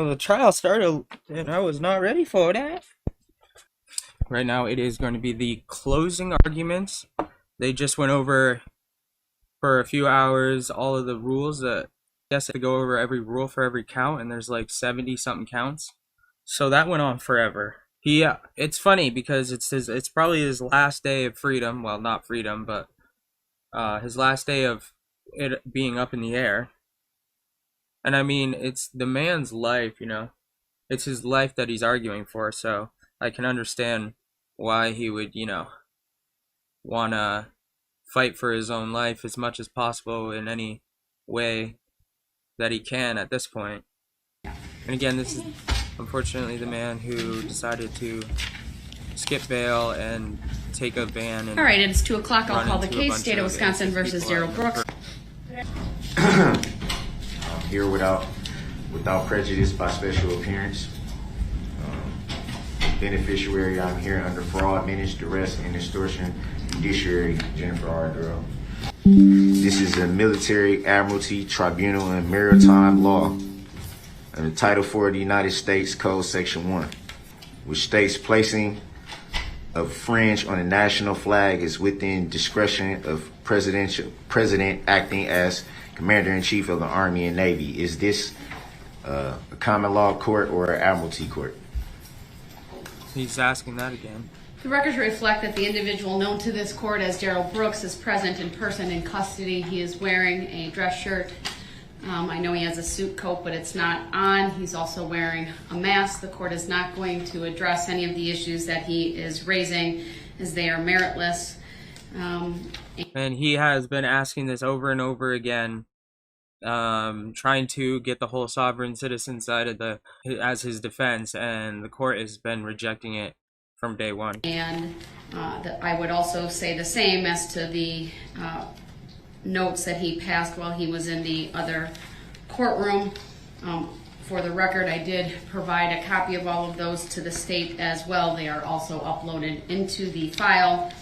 Well, the trial started, and I was not ready for that. Right now, it is going to be the closing arguments. They just went over for a few hours all of the rules that yes, to go over every rule for every count, and there's like 70 something counts. So that went on forever. It's funny because it's probably his last day of freedom. Well, not freedom, but his last day of it being up in the air. And I mean, it's the man's life, It's his life that he's arguing for, so I can understand why he would, want to fight for his own life as much as possible in any way that he can at this point. And again, this is unfortunately the man who decided to skip bail and take a van. And all right, it's 2 o'clock. I'll call the case. State of Wisconsin versus Darrell Brooks. I'm here without prejudice by special appearance. Beneficiary, I'm here under fraud, menace, duress, and extortion. Judiciary, Jennifer R. Durrell. This is a military admiralty tribunal and maritime law under Title 4 of the United States Code, Section 1, which states placing of fringe on the national flag is within discretion of president acting as Commander-in-Chief of the Army and Navy. Is this a common law court or an admiralty court? He's asking that again. The records reflect that the individual known to this court as Darrell Brooks is present in person in custody. He is wearing a dress shirt. I know he has a suit coat, but it's not on. He's also wearing a mask. The court is not going to address any of the issues that he is raising as they are meritless. And he has been asking this over and over again, trying to get the whole sovereign citizen side of as his defense, and the court has been rejecting it from day one. And I would also say the same as to the notes that he passed while he was in the other courtroom. For the record, I did provide a copy of all of those to the state as well. They are also uploaded into the file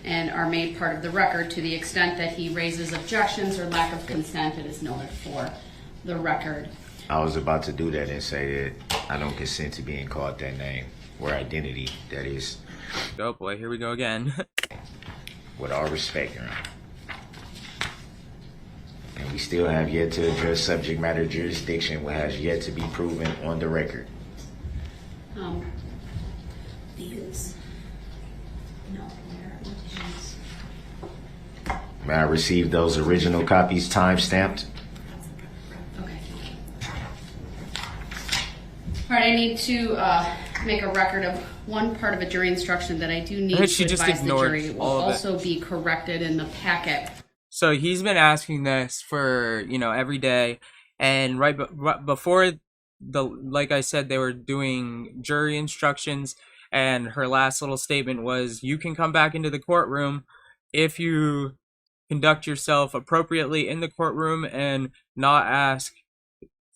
and are made part of the record. To the extent that he raises objections or lack of consent, it is noted for the record. I was about to do that and say that I don't consent to being called that name or identity, that is. Oh boy, here we go again. With all respect, Your Honor. And we still have yet to address subject matter jurisdiction, what has yet to be proven on the record. These. No, May I receive those original copies time-stamped? okay. All right, I need to make a record of one part of a jury instruction that I do need to She just advise the ignored jury. It will all of it. also be corrected in the packet. So he's been asking this for, every day. And right before like I said, they were doing jury instructions. And her last little statement was, you can come back into the courtroom if you conduct yourself appropriately in the courtroom and not ask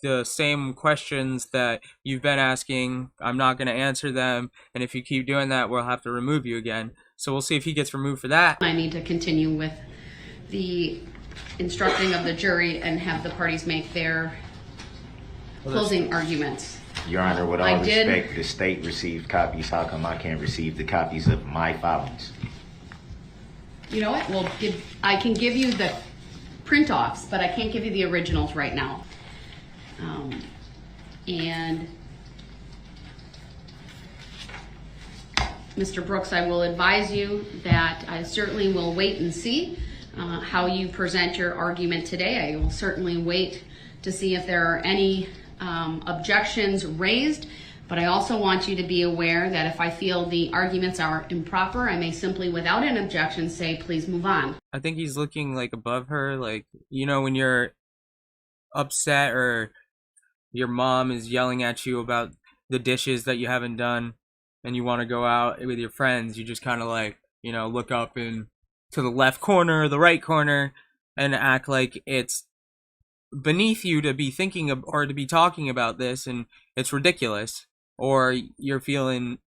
the same questions that you've been asking. I'm not going to answer them. And if you keep doing that, we'll have to remove you again. So we'll see if he gets removed for that. I need to continue with the instructing of the jury and have the parties make their closing arguments. Your Honor, with all respect, the state received copies. How come I can't receive the copies of my filings? You know what? Well, I can give you the print-offs, but I can't give you the originals right now. And Mr. Brooks, I will advise you that I certainly will wait and see how you present your argument today. I will certainly wait to see if there are any objections raised, but I also want you to be aware that if I feel the arguments are improper, I may simply, without an objection, say, please move on. I think he's looking like above her, like, when you're upset or your mom is yelling at you about the dishes that you haven't done and you want to go out with your friends, you just kind of like, look up and to the left corner or the right corner and act like it's beneath you to be thinking of or to be talking about this, and it's ridiculous, or you're feeling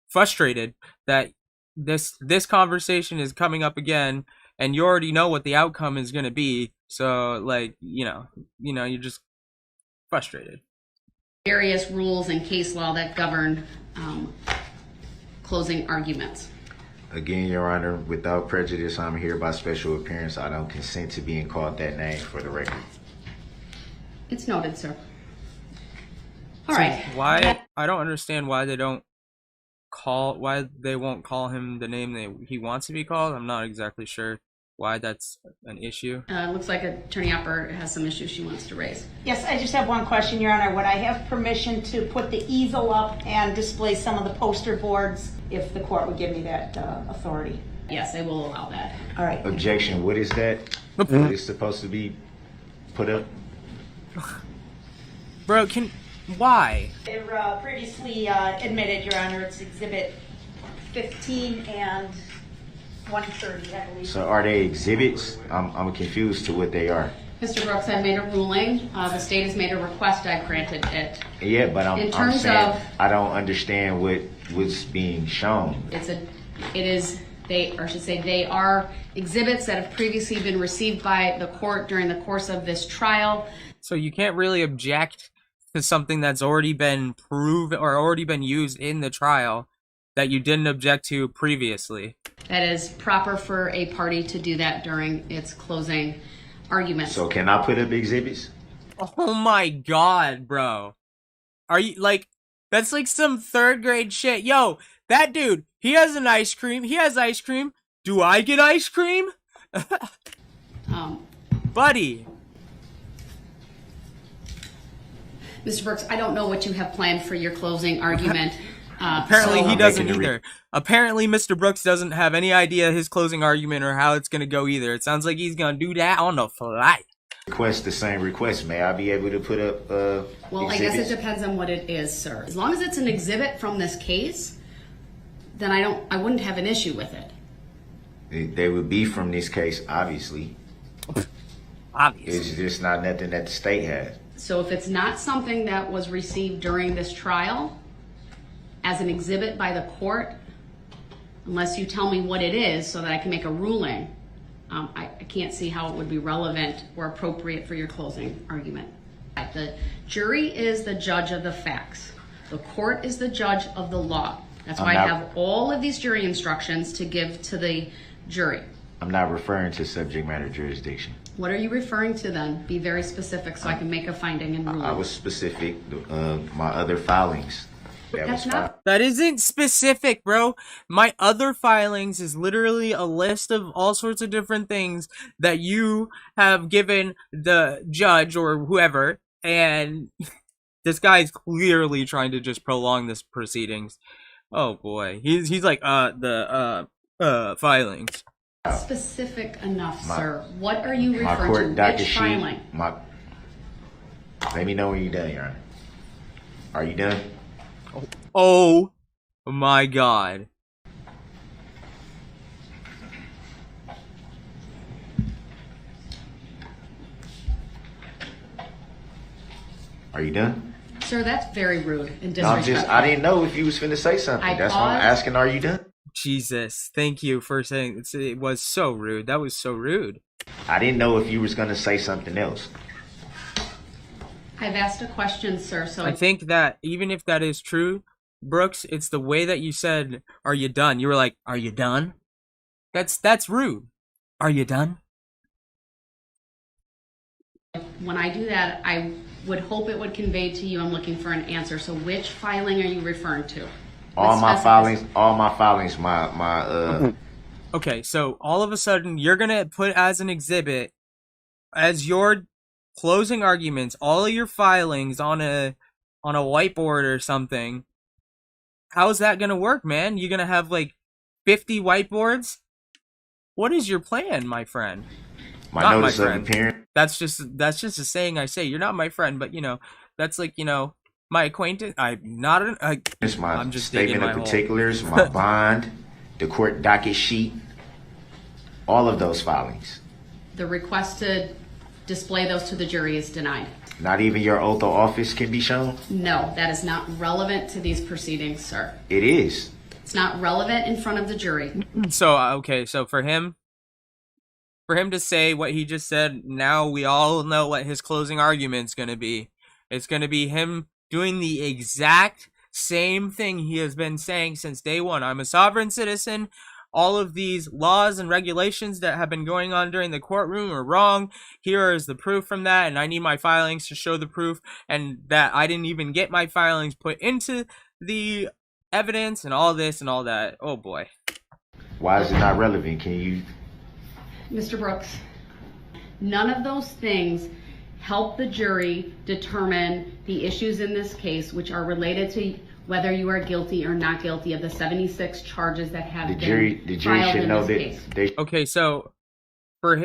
frustrated that this conversation is coming up again and you already know what the outcome is going to be, so like you're just frustrated. various rules and case law that govern closing arguments. Again, Your Honor, without prejudice, I'm here by special appearance. I don't consent to being called that name for the record. It's noted, sir. All right. Why? I don't understand why they won't call him the name that he wants to be called. I'm not exactly sure why that's an issue. Looks like Attorney Opper has some issues she wants to raise. Yes, I just have one question, Your Honor. Would I have permission to put the easel up and display some of the poster boards if the court would give me that authority? Yes, I will allow that. All right. Objection. What is that? What is supposed to be put up? Bro, why? They're previously admitted, Your Honor. It's Exhibit 15 and 130, I believe. So are they exhibits? I'm confused to what they are. Mr. Brooks, I made a ruling. The state has made a request. I've granted it. Yeah, but In I'm terms saying of- I don't understand what's being shown. They are exhibits that have previously been received by the court during the course of this trial. So you can't really object to something that's already been proven or already been used in the trial that you didn't object to previously. That is proper for a party to do that during its closing arguments. So can I put up exhibits? Oh my god, bro. Are you that's like some third grade shit. Yo, that dude, he has ice cream. Do I get ice cream? Buddy. Mr. Brooks, I don't know what you have planned for your closing argument. Apparently so- he doesn't making a either. Apparently Mr. Brooks doesn't have any idea his closing argument or how it's going to go either. It sounds like he's going to do that on the fly. Request the same request. May I be able to put up Well, I exhibits? guess it depends on what it is, sir. As long as it's an exhibit from this case, then I wouldn't have an issue with it. They would be from this case, obviously. Obviously. It's just not nothing that the state has. So if it's not something that was received during this trial as an exhibit by the court, unless you tell me what it is so that I can make a ruling, I can't see how it would be relevant or appropriate for your closing argument. The jury is the judge of the facts. The court is the judge of the law. That's why I have all of these jury instructions to give to the jury. I'm not referring to subject matter jurisdiction. What are you referring to then? Be very specific so I can make a finding and ruling. I was specific. My other filings. That's not. That isn't specific, bro. My other filings is literally a list of all sorts of different things that you have given the judge or whoever, and this guy's clearly trying to just prolong this proceedings. Oh boy. He's like the filings. Specific enough, sir. What are you My referring court to? docket Which sheet. filing? Let me know when you're done, Your Honor. Are you done? Oh my god. Are you done? Sir, that's very rude and No, disrespectful. I didn't know if you was finna say something. I That's why I'm paused. asking, are you done? Jesus. Thank you for saying it was so rude. That was so rude. I didn't know if you was gonna say something else. I've asked a question, sir, so I think that even if that is true, Brooks, it's the way that you said, "Are you done?" You were like, "Are you done?" That's rude. Are you done? when I do that, I would hope it would convey to you I'm looking for an answer. So which filing are you referring to? All With my specifics. filings, my Okay, so all of a sudden you're gonna put as an exhibit, as your closing arguments, all of your filings on a whiteboard or something. How's that gonna work, man? You gonna have like 50 whiteboards? What is your plan, my friend? my Not my notice of friend. appearance. That's just a saying I say. You're not my friend, but that's like my acquaintance. I'm not an. It's my I'm just digging statement my of hole. particulars, my bond, the court docket sheet, all of those filings. The request to display those to the jury is denied. Not even your oath of office can be shown? No, that is not relevant to these proceedings, sir. It is. It's not relevant in front of the jury. So okay, so for him to say what he just said, now we all know what his closing argument's gonna be. It's gonna be him doing the exact same thing he has been saying since day one. I'm a sovereign citizen. All of these laws and regulations that have been going on during the courtroom are wrong. Here is the proof from that, and I need my filings to show the proof, and that I didn't even get my filings put into the evidence, and all this and all that. Oh boy. Why is it not relevant? Can you? Mr. Brooks, none of those things help the jury determine the issues in this case, which are related to whether you are guilty or not guilty of the 76 charges that have The been jury filed should in know this that case. they. Okay, so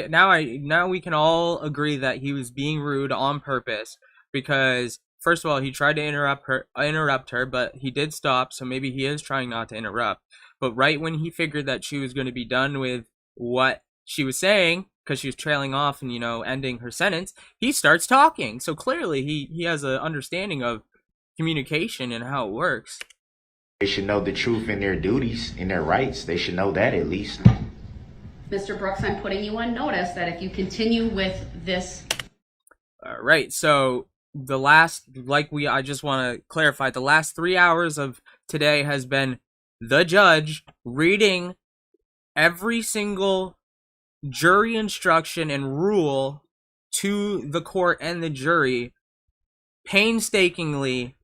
now we can all agree that he was being rude on purpose, because first of all, he tried to interrupt her, but he did stop, so maybe he is trying not to interrupt. But right when he figured that she was going to be done with what she was saying, because she was trailing off and, ending her sentence, he starts talking. So clearly he has an understanding of communication and how it works. They should know the truth in their duties, in their rights. They should know that at least. Mr. Brooks, I'm putting you on notice that if you continue with this. All right, so I just want to clarify, the last 3 hours of today has been the judge reading every single jury instruction and rule to the court and the jury, painstakingly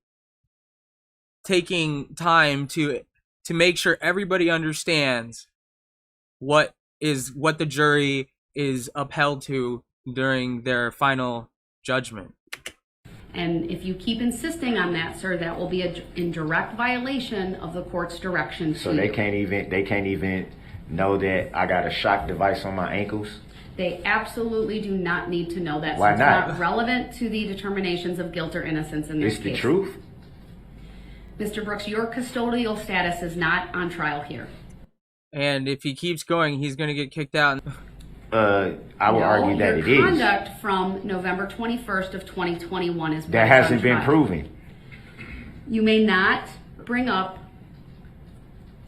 taking time to make sure everybody understands what the jury is upheld to during their final judgment. And if you keep insisting on that, sir, that will be in direct violation of the court's direction to So you. they can't even know that I got a shock device on my ankles. They absolutely do not need to know that. Why It's not? not relevant to the determinations of guilt or innocence in this It's case. the truth. Mr. Brooks, your custodial status is not on trial here. And if he keeps going, he's going to get kicked out. I would argue that it your is. conduct from November 21st of 2021 is That hasn't been proven. You may not bring up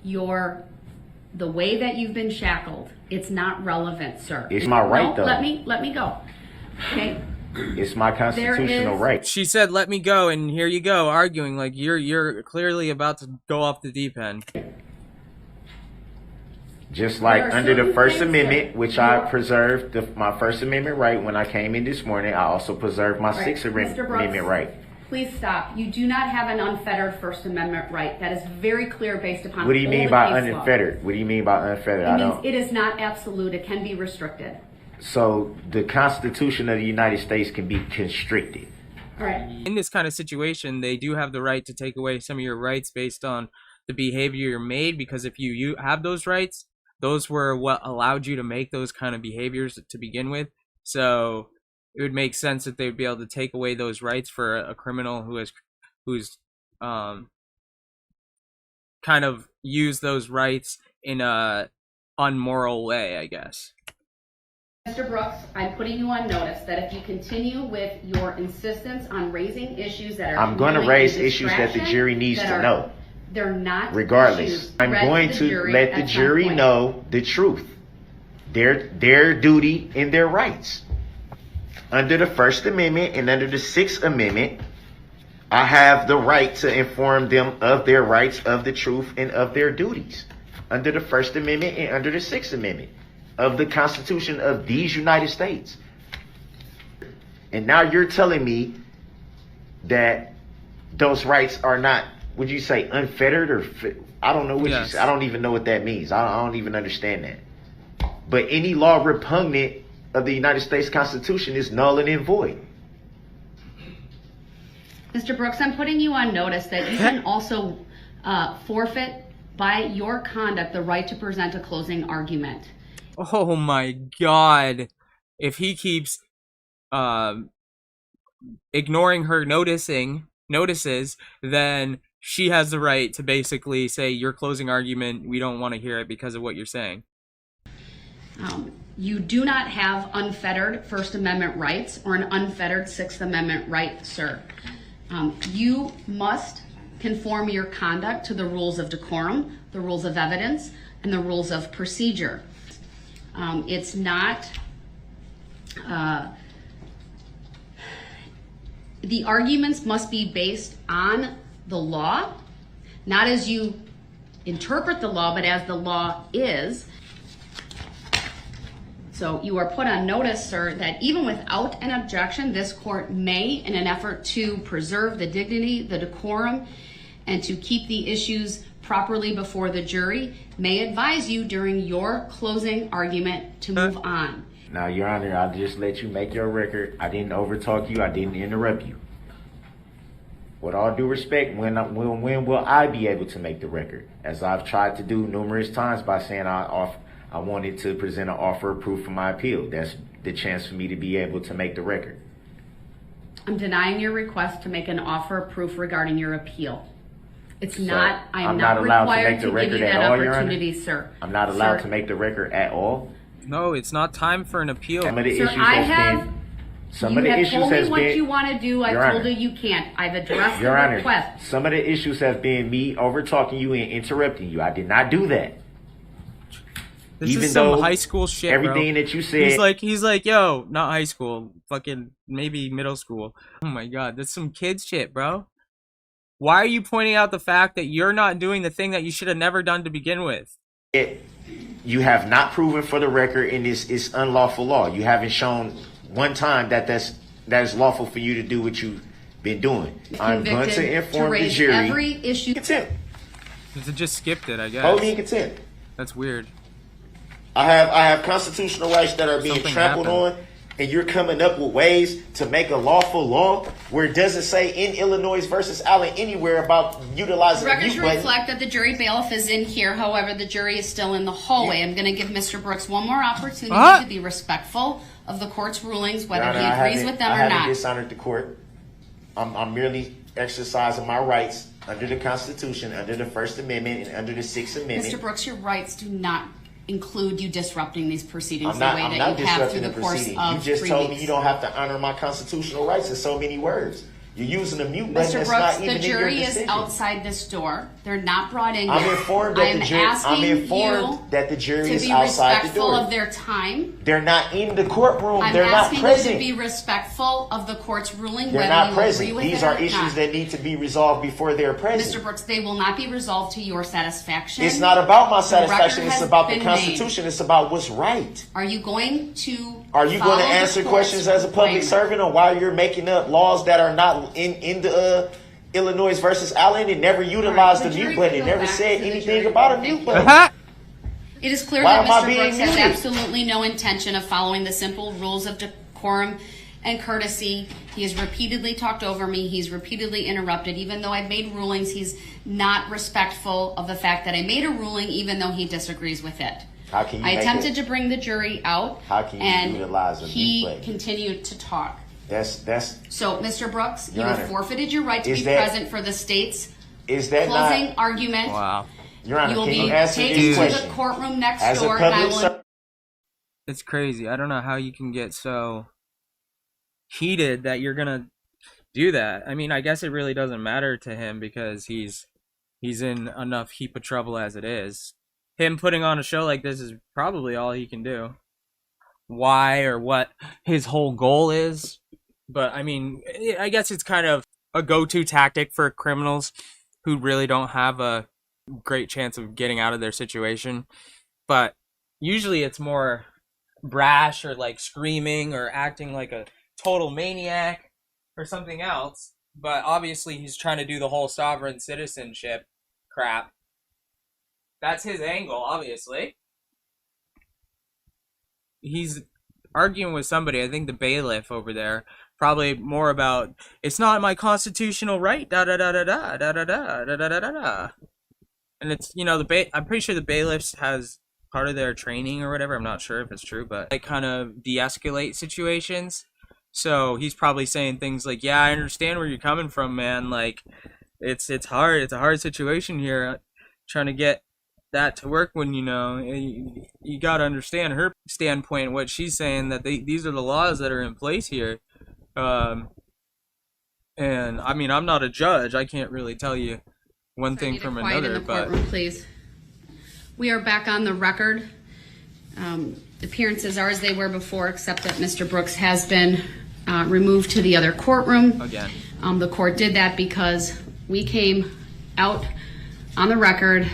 the way that you've been shackled. It's not relevant, sir. It's my right, though. Let me go. Okay. It's my constitutional is- right. She said, "Let me go," and here you go, arguing like you're clearly about to go off the deep end. Just like There are under the certain First things Amendment, that which I you're- preserved my First Amendment right when I came in this morning, I also preserved my Right. Sixth Mr. Brooks, Amendment right. Please stop. You do not have an unfettered First Amendment right. That is very clear based upon What do you all mean the by case law. unfettered? What do you mean by unfettered? It I means don't. it is not absolute. It can be restricted. So the Constitution of the United States can be constricted. All right. In this kind of situation, they do have the right to take away some of your rights based on the behavior you're made, because if you have those rights, those were what allowed you to make those kind of behaviors to begin with. So it would make sense that they would be able to take away those rights for a criminal who's kind of used those rights in a unmoral way, I guess. Mr. Brooks, I'm putting you on notice that if you continue with your insistence on raising issues that are I'm going to merely a raise issues that the distraction, jury needs that to are- know. They're not Regardless, issues I'm read going the to jury let the at some jury point. know the truth, their duty and their rights. Under the First Amendment and under the Sixth Amendment, I have the right to inform them of their rights, of the truth, and of their duties. Under the First Amendment and under the Sixth Amendment of the Constitution of these United States. And now you're telling me that those rights are not, would you say unfettered or I don't know what Yes. you say. I don't even know what that means. I don't even understand that. But any law repugnant of the United States Constitution is null and void. Mr. Brooks, I'm putting you on notice that you can also forfeit by your conduct the right to present a closing argument. Oh my God. If he keeps ignoring her notices, then she has the right to basically say, your closing argument, we don't want to hear it because of what you're saying. You do not have unfettered First Amendment rights or an unfettered Sixth Amendment right, sir. You must conform your conduct to the rules of decorum, the rules of evidence, and the rules of procedure. It's not the arguments must be based on the law, not as you interpret the law, but as the law is. So you are put on notice, sir, that even without an objection, this court may, in an effort to preserve the dignity, the decorum, and to keep the issues properly before the jury, may advise you during your closing argument to move on. Now, Your Honor, I'll just let you make your record. I didn't overtalk you. I didn't interrupt you. With all due respect, when will I be able to make the record? As I've tried to do numerous times by saying I wanted to present an offer of proof for my appeal. That's the chance for me to be able to make the record. I'm denying your request to make an offer of proof regarding your appeal. It's So, not, I am I'm not not allowed to required make the to give record you at that all, Your Honor? opportunity, sir. I'm not allowed Sir, to make the record at all. No, it's not time for an appeal. Some of the Sir, issues I has have, been. Some you of the have issues told me has what been. you want to do. I've Your told Honor. you you can't. I've addressed Your the Honor, request. some of the issues have been me over talking you and interrupting you. I did not do that. This Even is some though high school shit, Everything bro. that you said. He's like, yo, not high school, fucking maybe middle school. Oh my god, that's some kids shit, bro. Why are you pointing out the fact that you're not doing the thing that you should have never done to begin with? You have not proven for the record, and it's unlawful law. You haven't shown one time that is lawful for you to do what you've been doing. I'm going Convicted to inform the raise jury. every issue. Contempt. It just skipped it, I guess. Hold me in contempt. That's weird. I have constitutional rights that are being Something trampled happened. on, and you're coming up with ways to make a lawful law where it doesn't say in Illinois versus Allen anywhere about utilizing the Records mute button. reflect that the jury bailiff is in here. However, the jury is still in the hallway. I'm going to give Mr. Brooks one more opportunity Ah! to be respectful of the court's rulings, whether Your Honor, he agrees with them I or haven't not. dishonored the court. I'm merely exercising my rights under the Constitution, under the First Amendment, and under the Sixth Amendment. Mr. Brooks, your rights do not include you disrupting these proceedings I'm not the way that disrupting you have through the the course proceeding. of You just 3 told weeks. me you don't have to honor my constitutional rights in so many words. You're using a mute button Mr. that's Brooks, not even the in your jury is decision. outside this door. They're not brought in I'm yet. informed I that am the jury. I'm asking informed you that the jury to is be outside the respectful door. of their time. They're not in the courtroom. I'm They're not asking you present. to be respectful of the court's ruling, They're whether not you present. agree with These it are or issues not. that need to be resolved before they're present. Mr. Brooks, they will not be resolved to your satisfaction. It's not about my satisfaction. record It's has about the been Constitution. It's about what's right. Are you going to Are you follow going to the answer court's questions as a public framework? servant on why you're making up laws that are not in the Illinois versus Allen and never utilized the the jury mute button? can It go never back said to the anything jury. about a mute button. Ha! It is clear Why that am I Mr. being Brooks has muted? absolutely no intention of following the simple rules of decorum and courtesy. He has repeatedly talked over me. He's repeatedly interrupted. Even though I've made rulings, he's not respectful of the fact that I made a ruling, even though he disagrees with it. How can you I make attempted it- to bring the jury out, How can you and utilize a he mute button? continued to talk. That's So, Mr. Brooks, you Your have Honor, forfeited your right to is be that- present for the state's is that closing not argument. Wow. Your Honor? You will Can be you answer taken this to the question courtroom next as a door, and I public will. servant? It's crazy. I don't know how you can get so heated that you're gonna do that. I mean, I guess it really doesn't matter to him because he's in enough heap of trouble as it is. Him putting on a show like this is probably all he can do. Why or what his whole goal is. But I mean, I guess it's kind of a go-to tactic for criminals who really don't have a great chance of getting out of their situation. But usually it's more brash or like screaming or acting like a total maniac or something else. But obviously he's trying to do the whole sovereign citizenship crap. That's his angle, obviously. He's arguing with somebody, I think the bailiff over there, probably more about, it's not my constitutional right, da da da da da da da da da da da da da. And it's, you know, I'm pretty sure the bailiffs has part of their training or whatever, I'm not sure if it's true, but they kind of de-escalate situations. So he's probably saying things like, yeah, I understand where you're coming from, man, like, it's hard, it's a hard situation here, trying to get that to work when, you know, you got to understand her standpoint, what she's saying, that these are the laws that are in place here. And I mean, I'm not a judge, I can't really tell you one thing from Quiet another, in the but courtroom, please. We are back on the record. Appearances are as they were before, except that Mr. Brooks has been removed to the other courtroom. Again. The court did that because we came out on the record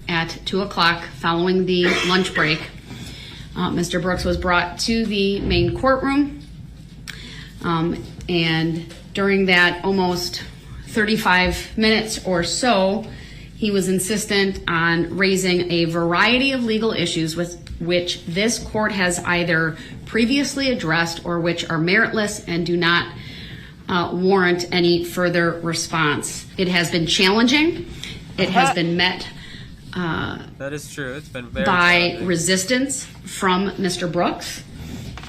at 2 o'clock following the lunch break. Mr. Brooks was brought to the main courtroom, and during that almost 35 minutes or so, he was insistent on raising a variety of legal issues with which this court has either previously addressed or which are meritless and do not warrant any further response. It has been challenging. It has been met That is true. It's been very by challenging, resistance from Mr. Brooks.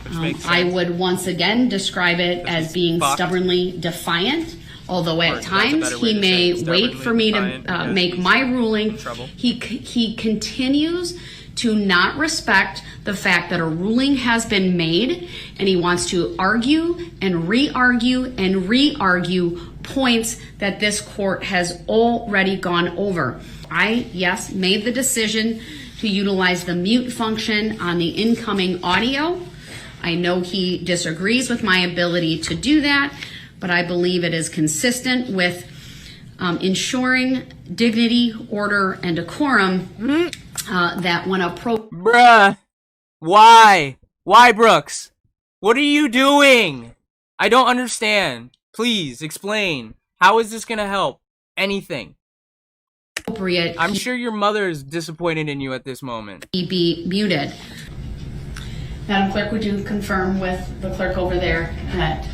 which makes I sense. would once again describe it as being fucked. stubbornly defiant, although Or at that's a times better way he to may say it, wait stubbornly for me defiant, to because make he's my ruling. in trouble. He continues to not respect the fact that a ruling has been made, and he wants to argue and re-argue and re-argue points that this court has already gone over. I, yes, made the decision to utilize the mute function on the incoming audio. I know he disagrees with my ability to do that, but I believe it is consistent with ensuring dignity, order, and decorum that when Bruh. Why? Why, Brooks? What are you doing? I don't understand. Please explain. How is this gonna help? Anything. appropriate, I'm sure your mother is disappointed in you at this moment. he be muted. Madam Clerk, would you confirm with the clerk over there that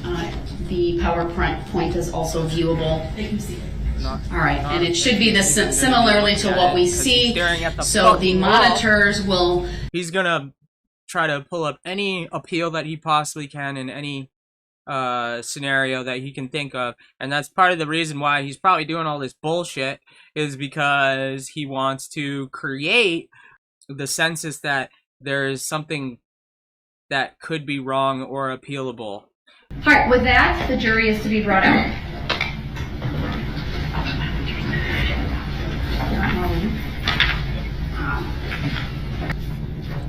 the PowerPoint is also viewable? They can see it. All right, and it should be similarly to what we see. Staring at the So the fucking wall. monitors will He's gonna try to pull up any appeal that he possibly can in any scenario that he can think of, and that's part of the reason why he's probably doing all this bullshit, is because he wants to create the census that there's something that could be wrong or appealable. All right, with that, the jury is to be brought out.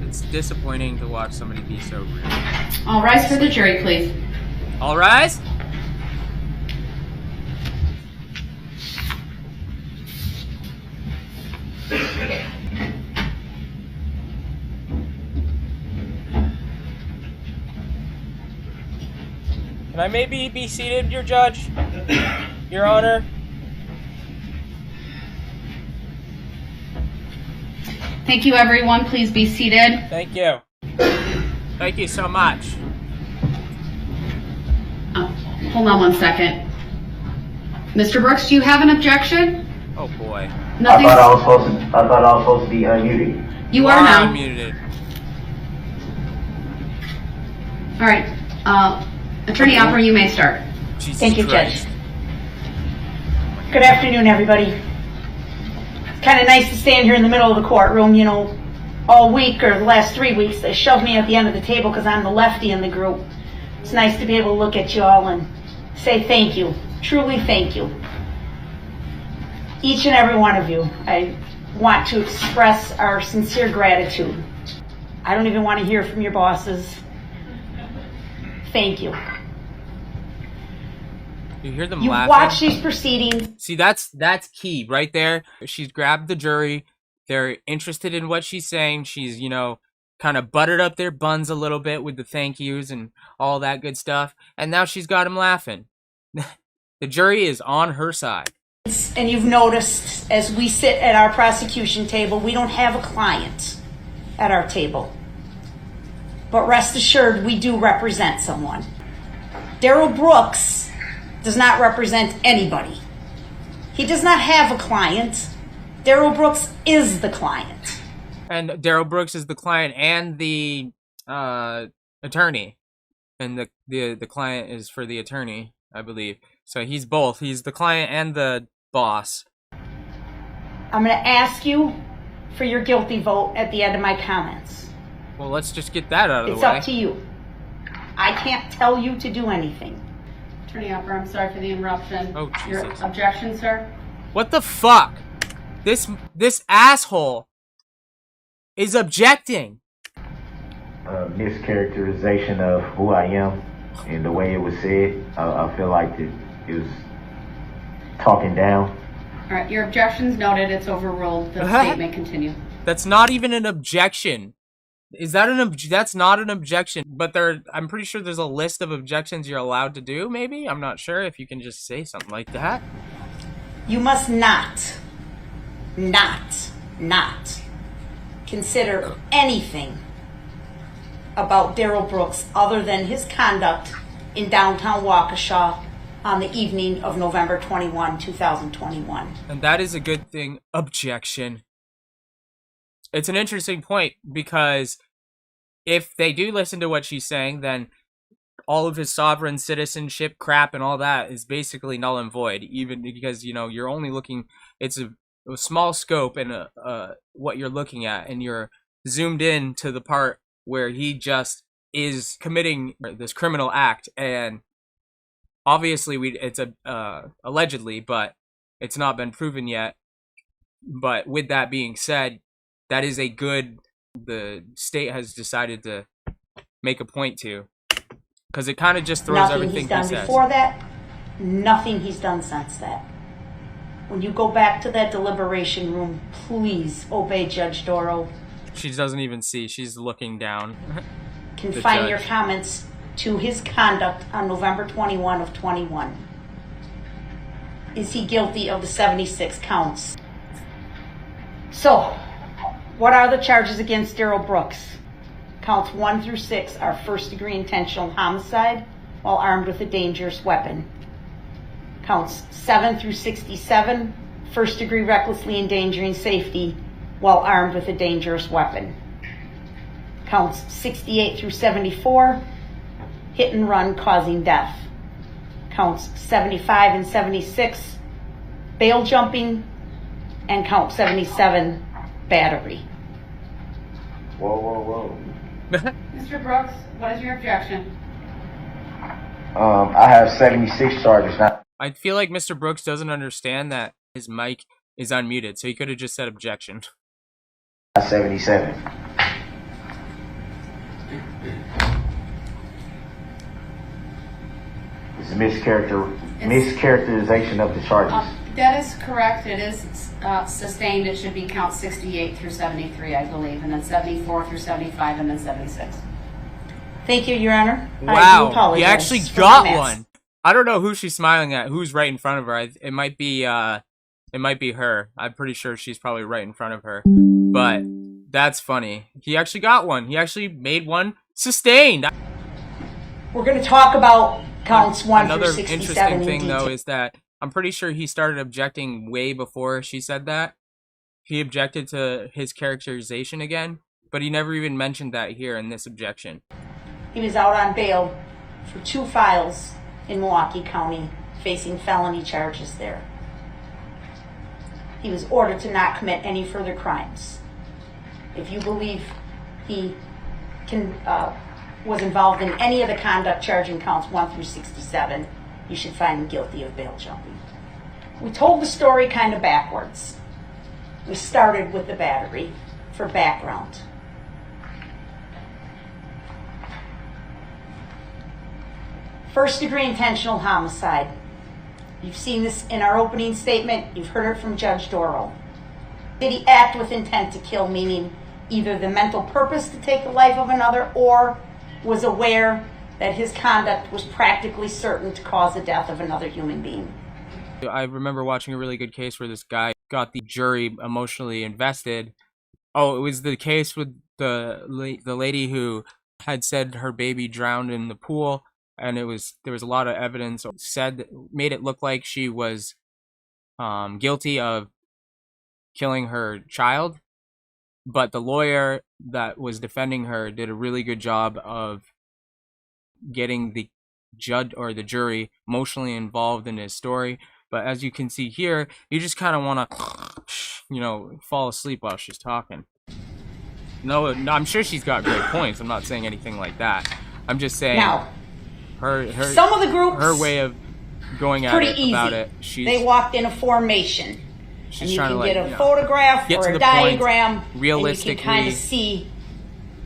It's disappointing to watch somebody be so rude. All rise for the jury, please. All rise. Can I maybe be seated, your judge? Your Honor? Thank you, everyone. Please be seated. Thank you. Thank you so much. Hold on one second. Mr. Brooks, do you have an objection? Oh boy. Nothing. I thought I was supposed to be unmuted. You are now. Unmuted. All right. Attorney Opera, you may start. Jesus Thank you, Christ. Judge. Good afternoon, everybody. It's kind of nice to stand here in the middle of the courtroom. You know, all week or the last 3 weeks, they shoved me at the end of the table because I'm the lefty in the group. It's nice to be able to look at you all and say thank you. Truly thank you. Each and every one of you. I want to express our sincere gratitude. I don't even want to hear from your bosses. Thank you. You hear them You've laughing? watched these proceedings. See, that's key right there. She's grabbed the jury. They're interested in what she's saying. She's, kind of buttered up their buns a little bit with the thank yous and all that good stuff. And now she's got them laughing. The jury is on her side. And you've noticed as we sit at our prosecution table, we don't have a client at our table. But rest assured, we do represent someone. Daryl Brooks does not represent anybody. He does not have a client. Daryl Brooks is the client. And Daryl Brooks is the client and the attorney. And the client is for the attorney, I believe. So he's both. He's the client and the boss. I'm going to ask you for your guilty vote at the end of my comments. Well, let's just get that out of It's the way. up to you. I can't tell you to do anything. Attorney Opera, I'm sorry for the interruption. Oh, Your Jesus. objection, sir? What the fuck? This asshole is objecting. Mischaracterization of who I am. And the way it was said, I feel like it was talking down. All right, your objection's noted. It's overruled. The state may continue. That's not even an objection. Is that that's not an objection, but I'm pretty sure there's a list of objections you're allowed to do, maybe? I'm not sure if you can just say something like that. You must not consider anything about Darrell Brooks other than his conduct in downtown Waukesha on the evening of November 21, 2021. And that is a good thing. Objection. It's an interesting point, because if they do listen to what she's saying, then all of his sovereign citizenship crap and all that is basically null and void, even because, you know, you're only looking, it's a small scope and what you're looking at, and you're zoomed in to the part where he just is committing this criminal act. And obviously it's allegedly, but it's not been proven yet. But with that being said, that is the state has decided to make a point to, because it kind of just throws everything he says. Nothing he's done before that, nothing he's done since that. When you go back to that deliberation room, please obey Judge Doro. She doesn't even see. She's looking down. Confine your comments to his conduct on November 21 of 21. Is he guilty of the 76 counts? So, what are the charges against Darrell Brooks? Counts 1 through 6 are first-degree intentional homicide while armed with a dangerous weapon. Counts 7 through 67, first-degree recklessly endangering safety while armed with a dangerous weapon. Counts 68 through 74, hit and run causing death. Counts 75 and 76, bail jumping, and count 77, battery. Whoa. Mr. Brooks, what is your objection? I have 76 charges now. I feel like Mr. Brooks doesn't understand that his mic is unmuted, so he could have just said objection. 77. It's a mischaracterization of the charges. That is correct. It is sustained. It should be count 68 through 73, I believe, and then 74 through 75, and then 76. Thank you, Your Honor. I do Wow, apologize you actually for got my mess. one. I don't know who she's smiling at. Who's right in front of her? It might be her. I'm pretty sure she's probably right in front of her. But that's funny. He actually got one. He actually made one sustained. We're going to talk about counts 1 Another through 67 interesting in thing, detail. though, is that I'm pretty sure he started objecting way before she said that. He objected to his characterization again, but he never even mentioned that here in this objection. He was out on bail for 2 files in Milwaukee County, facing felony charges there. He was ordered to not commit any further crimes. If you believe he was involved in any of the conduct charging counts 1 through 67, you should find him guilty of bail jumping. We told the story kind of backwards. We started with the battery for background. First-degree intentional homicide. You've seen this in our opening statement. You've heard it from Judge Doro. Did he act with intent to kill, meaning either the mental purpose to take the life of another or was aware that his conduct was practically certain to cause the death of another human being? I remember watching a really good case where this guy got the jury emotionally invested. Oh, it was the case with the lady who had said her baby drowned in the pool, and there was a lot of evidence made it look like she was guilty of killing her child, but the lawyer that was defending her did a really good job of getting the judge or the jury emotionally involved in his story. But as you can see here, you just kind of want to, fall asleep while she's talking. No, I'm sure she's got great points. I'm not saying anything like that. I'm just saying Now, her some of the groups, her way of going at pretty it easy. about it. They walked in a formation. She's And you trying can to get a photograph get or to a the diagram, point realistically. and you can kind of see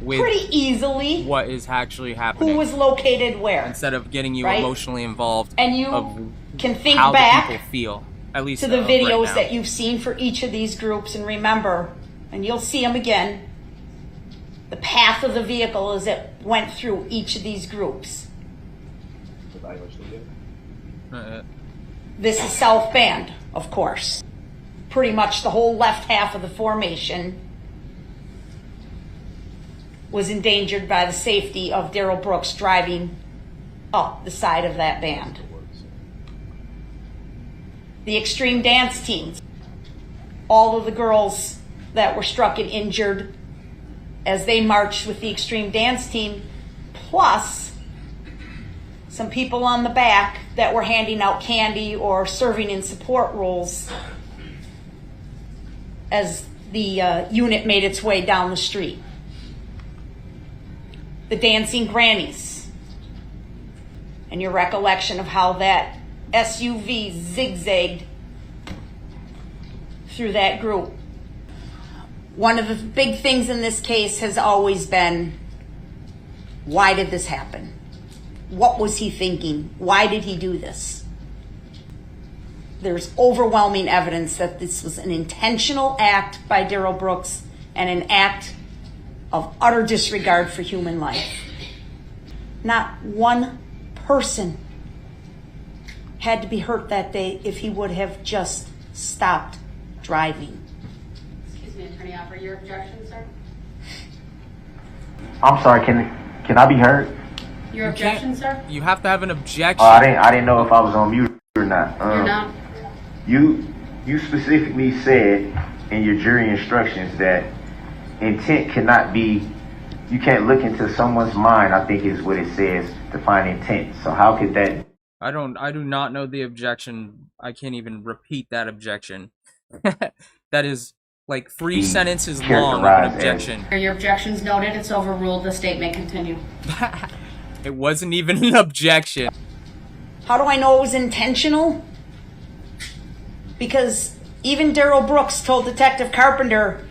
with pretty easily what is actually happening, who was located where. instead of getting you right? emotionally involved And you of can think how the back people feel, at least to the right videos now. that you've seen for each of these groups, and remember, and you'll see them again, the path of the vehicle as it went through each of these groups. This is South Band, of course. Pretty much the whole left half of the formation was endangered by the safety of Darrell Brooks driving up the side of that band. The extreme dance teams, all of the girls that were struck and injured as they marched with the extreme dance team, plus some people on the back that were handing out candy or serving in support roles as the unit made its way down the street. The dancing grannies, and your recollection of how that SUV zigzagged through that group. One of the big things in this case has always been, why did this happen? What was he thinking? Why did he do this? There's overwhelming evidence that this was an intentional act by Darrell Brooks and an act of utter disregard for human life. Not one person had to be hurt that day if he would have just stopped driving. Excuse me, Attorney Alford, your objection, sir? I'm sorry, can I be heard? Your objection, sir? You have to have an objection. I didn't know if I was on mute or not. You're not. You specifically said in your jury instructions that intent cannot be, you can't look into someone's mind, I think is what it says, to find intent. So how could that? I do not know the objection. I can't even repeat that objection. That is like 3 sentences long of an objection. Your objection's noted, it's overruled, the state may continue. It wasn't even an objection. How do I know it was intentional? Because even Darrell Brooks told Detective Carpenter,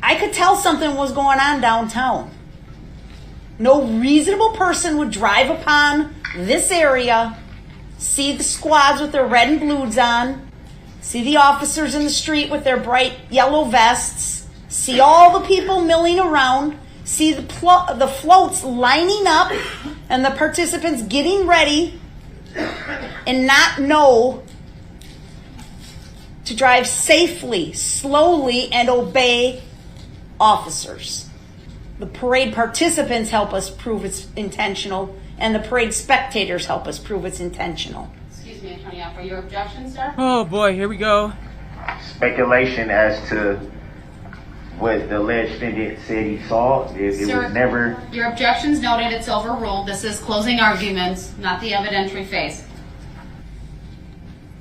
I could tell something was going on downtown. No reasonable person would drive upon this area, see the squads with their red and blues on, see the officers in the street with their bright yellow vests, see all the people milling around, see the floats lining up and the participants getting ready, and not know to drive safely, slowly, and obey officers. The parade participants help us prove it's intentional, and the parade spectators help us prove it's intentional. Excuse me, Attorney Alford, your objection, sir? Oh boy, here we go. Speculation as to what the alleged defendant said he saw. It Sir, was never. Your objection's noted, it's overruled. This is closing arguments, not the evidentiary phase.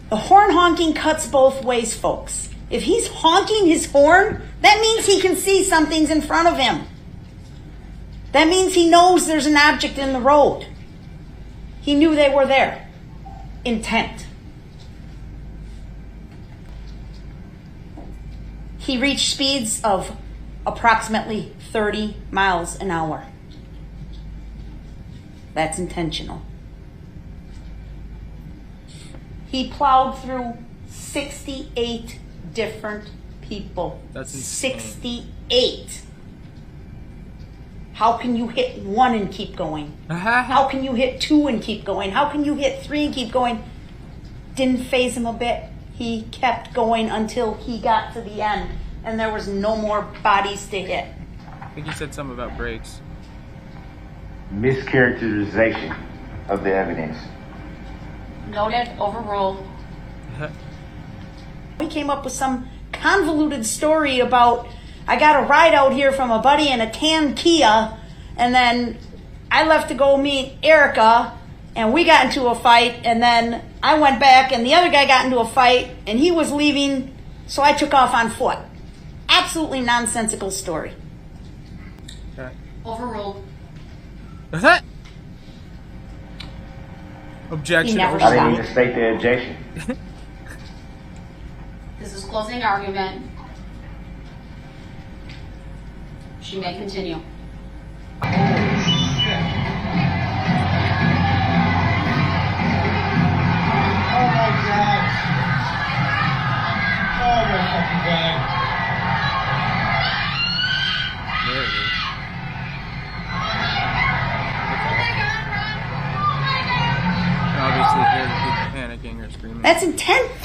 The horn honking cuts both ways, folks. If he's honking his horn, that means he can see something's in front of him. That means he knows there's an object in the road. He knew they were there. Intent. He reached speeds of approximately 30 miles an hour. That's intentional. He plowed through 68 different people. That's insane. 68. How can you hit 1 and keep going? How can you hit 2 and keep going? How can you hit 3 and keep going? Didn't faze him a bit. He kept going until he got to the end, and there was no more bodies to hit. I think you said something about brakes. Mischaracterization of the evidence. Noted, overruled. We came up with some convoluted story about, I got a ride out here from a buddy in a tan Kia, and then I left to go meet Erica, and we got into a fight, and then I went back, and the other guy got into a fight, and he was leaving, so I took off on foot. Absolutely nonsensical story. Okay. Overruled. Objection. He never I didn't stopped. even state the objection. This is closing argument. She may continue.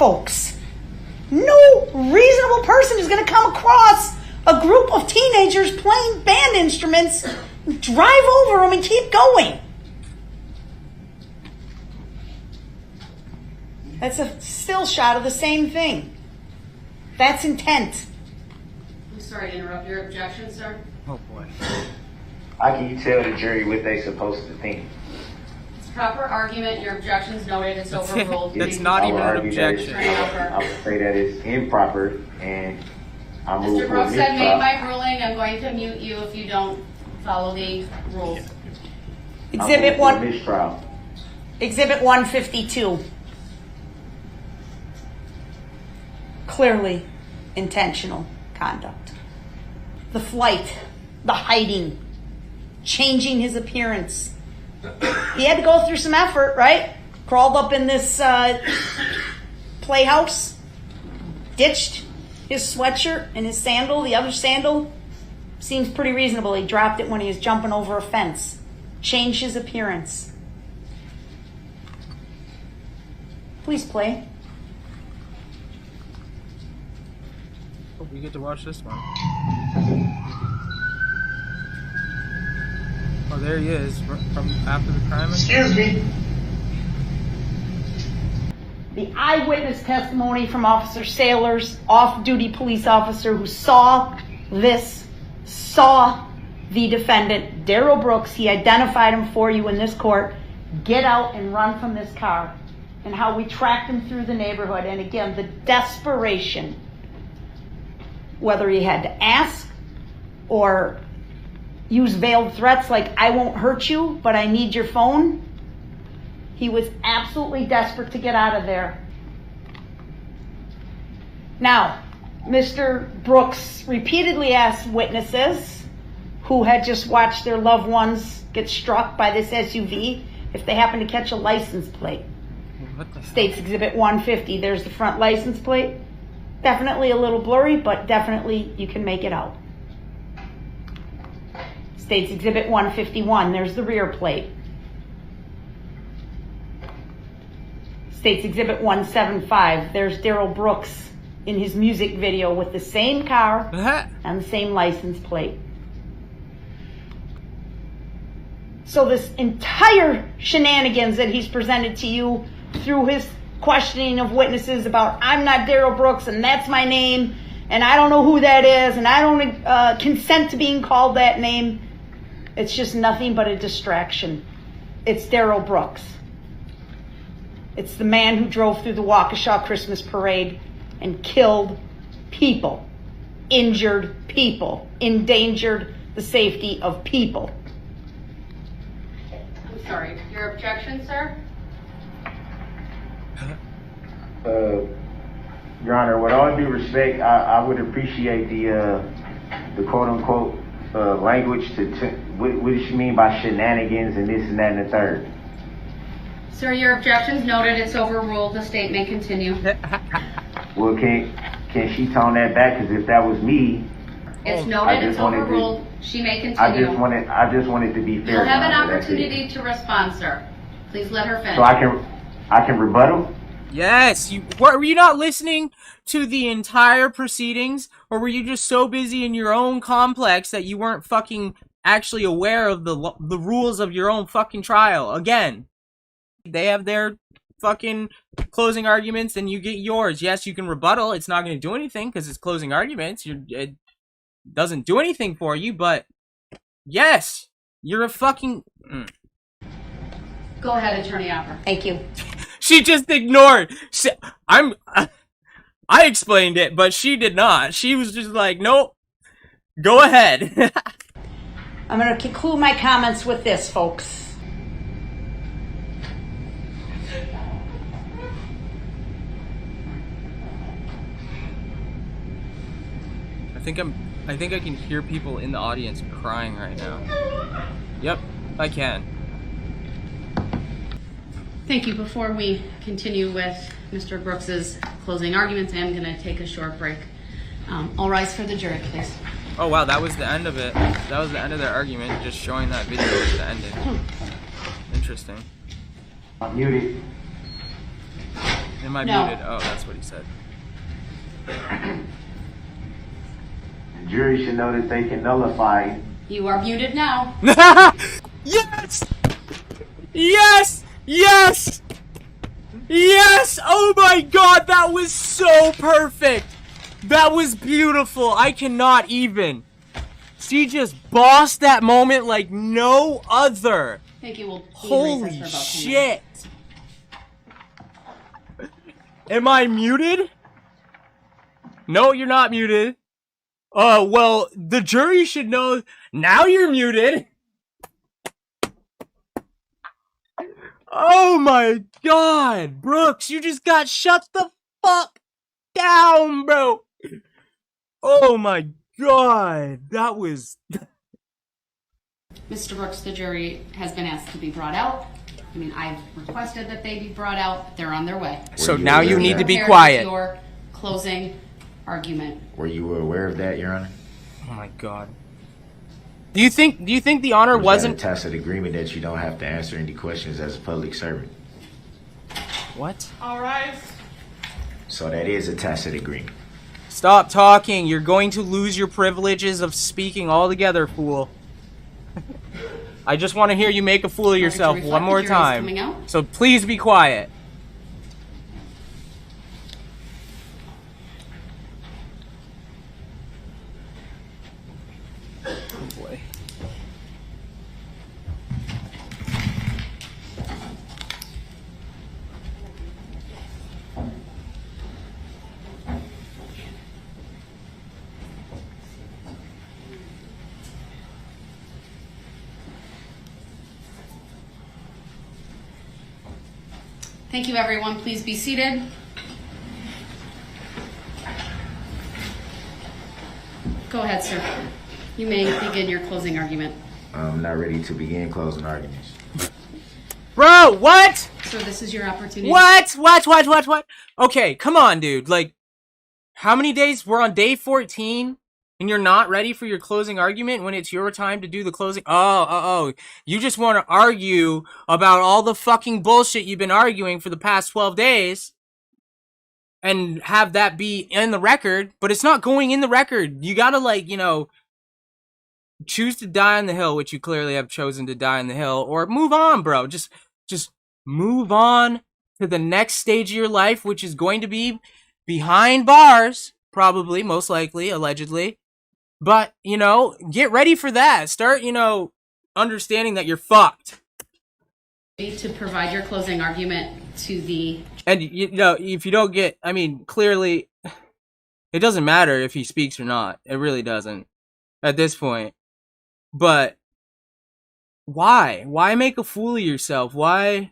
folks. No reasonable person is going to come across a group of teenagers playing band instruments, drive over them, and keep going. That's a still shot of the same thing. That's intent. I'm sorry to interrupt your objection, sir. Oh boy. How can you tell the jury what they supposed to think? It's proper argument. Your objection's noted. It's overruled. That's not I even would an argue that objection. I would say that it's improper, and I move Mr. for a Brooks said made mistrial. my ruling. I'm going to mute you if you don't follow the rules. Exhibit I move for a 1, mistrial. Exhibit 152. Clearly intentional conduct. The flight, the hiding, changing his appearance. He had to go through some effort, right? Crawled up in this playhouse, ditched his sweatshirt and his sandal. The other sandal seems pretty reasonable. He dropped it when he was jumping over a fence. Changed his appearance. Please play. Oh, we get to watch this one. Oh, there he is from after the crime. Excuse me. The eyewitness testimony from Officer Sailors, off-duty police officer who saw this, saw the defendant, Daryl Brooks. He identified him for you in this court. Get out and run from this car. And how we tracked him through the neighborhood. And again, the desperation, whether he had to ask or use veiled threats like, I won't hurt you, but I need your phone. He was absolutely desperate to get out of there. Now, Mr. Brooks repeatedly asked witnesses who had just watched their loved ones get struck by this SUV if they happened to catch a license plate. What the hell? States Exhibit 150. There's the front license plate. Definitely a little blurry, but definitely you can make it out. States Exhibit 151. There's the rear plate. States Exhibit 175. There's Daryl Brooks in his music video with the same car and the same license plate. So this entire shenanigans that he's presented to you through his questioning of witnesses about, I'm not Daryl Brooks and that's my name and I don't know who that is and I don't consent to being called that name, it's just nothing but a distraction. It's Daryl Brooks. It's the man who drove through the Waukesha Christmas parade and killed people, injured people, endangered the safety of people. I'm sorry. Your objection, sir? Your Honor, with all due respect, I would appreciate the quote unquote language what does she mean by shenanigans and this and that and the third? Sir, your objection's noted. It's overruled. The state may continue. Well, can she tone that back? Because if that was me, It's I noted. just It's wanted to- overruled. She may I continue. just wanted to be fair. You'll have an Your Honor, that's it. opportunity to respond, sir. Please let her finish. So I can rebuttal? Yes, were you not listening to the entire proceedings, or were you just so busy in your own complex that you weren't fucking actually aware of the rules of your own fucking trial? Again, they have their fucking closing arguments, and you get yours. Yes, you can rebuttal. It's not going to do anything because it's closing arguments. It doesn't do anything for you, but yes, you're a fucking. Go ahead, Attorney Opper. Thank you. She just ignored. I explained it, but she did not. She was just like, nope. Go ahead. I'm going to conclude my comments with this, folks. I think I can hear people in the audience crying right now. Yep, I can. Thank you. Before we continue with Mr. Brooks's closing arguments, I am going to take a short break. All rise for the jury, please. Oh wow, that was the end of it. That was the end of their argument, just showing that video was the ending. Interesting. I'm muted. Am I No. muted? Oh, that's what he said. The jury should know that they can nullify. You are muted now. Yes! Yes! Yes! Yes! Oh my god, that was so perfect! That was beautiful. I cannot even. She just bossed that moment like no other. Thank you. We'll be in recess Holy for about 10 minutes. shit! Am I muted? No, you're not muted. Well, the jury should know. Now you're muted. Oh my god, Brooks, you just got shut the fuck down, bro. Oh my god, that was... Mr. Brooks, the jury has been asked to be brought out. I mean, I've requested that they be brought out. They're on their way. So you now aware you of need that? to be Prepared quiet. with your closing argument. Were you aware of that, Your Honor? Oh my god. Do you think the honor Was that a wasn't... tacit agreement that you don't have to answer any questions as a public servant? What? All rise. So that is a tacit agreement. Stop talking. You're going to lose your privileges of speaking altogether, fool. I just want to hear you make a fool of yourself reflect one the more jury's time. coming out. So please be quiet. Oh boy. Thank you, everyone. Please be seated. Go ahead, sir. You may begin your closing argument. I'm not ready to begin closing arguments. Bro, what? So this is your opportunity. What? Okay, come on, dude. Like, how many days? We're on day 14, and you're not ready for your closing argument when it's your time to do the closing? Oh. You just want to argue about all the fucking bullshit you've been arguing for the past 12 days and have that be in the record, but it's not going in the record. You gotta, like, you know, choose to die on the hill, which you clearly have chosen to die on the hill, or move on, bro. Just move on to the next stage of your life, which is going to be behind bars, probably, most likely, allegedly. But, you know, get ready for that. Start, you know, understanding that you're fucked. To provide your closing argument to the... And, you know, if you don't get, I mean, clearly, it doesn't matter if he speaks or not. It really doesn't at this point. But why? Why make a fool of yourself? Why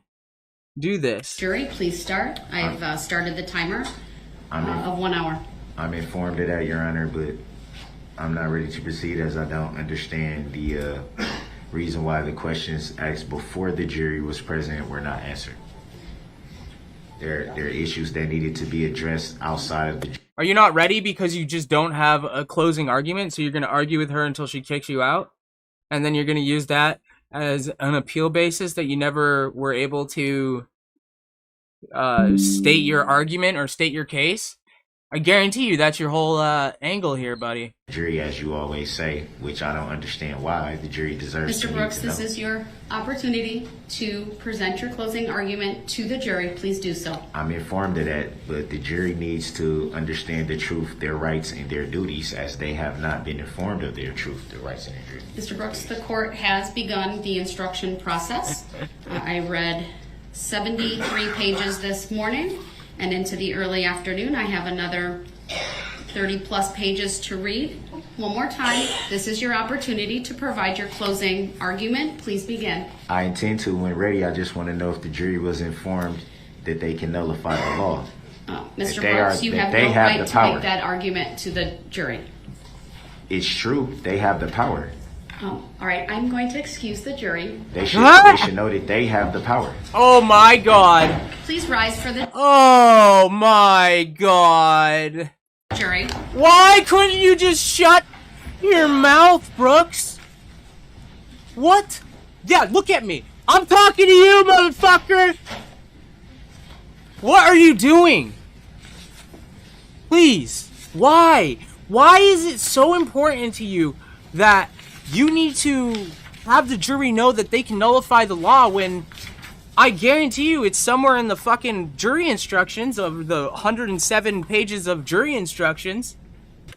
do this? Jury, please start. I've started the timer of 1 hour. I'm informed of that, Your Honor, but I'm not ready to proceed as I don't understand the reason why the questions asked before the jury was present were not answered. There are issues that needed to be addressed outside of the... Are you not ready because you just don't have a closing argument, so you're going to argue with her until she kicks you out? And then you're going to use that as an appeal basis that you never were able to state your argument or state your case? I guarantee you that's your whole angle here, buddy. jury, as you always say, which I don't understand why the jury deserves to Mr. need Brooks, to this know. is your opportunity to present your closing argument to the jury. Please do so. I'm informed of that, but the jury needs to understand the truth, their rights, and their duties, as they have not been informed of their truth, their rights, and their duties. Mr. Brooks, the court has begun the instruction process. I read 73 pages this morning, and into the early afternoon, I have another 30 plus pages to read. One more time, this is your opportunity to provide your closing argument. Please begin. I intend to, when ready. I just want to know if the jury was informed that they can nullify the law. Mr. they Brooks, are- you that have they no have right the to power. make that argument to the jury. It's true, they have the power. All right, I'm going to excuse the jury. They should know that they have the power. Oh my god. Please rise for the Oh my god. jury. Why couldn't you just shut your mouth, Brooks? What? Yeah, look at me. I'm talking to you, motherfucker. What are you doing? Please. Why? Why is it so important to you that you need to have the jury know that they can nullify the law when I guarantee you it's somewhere in the fucking jury instructions of the 107 pages of jury instructions?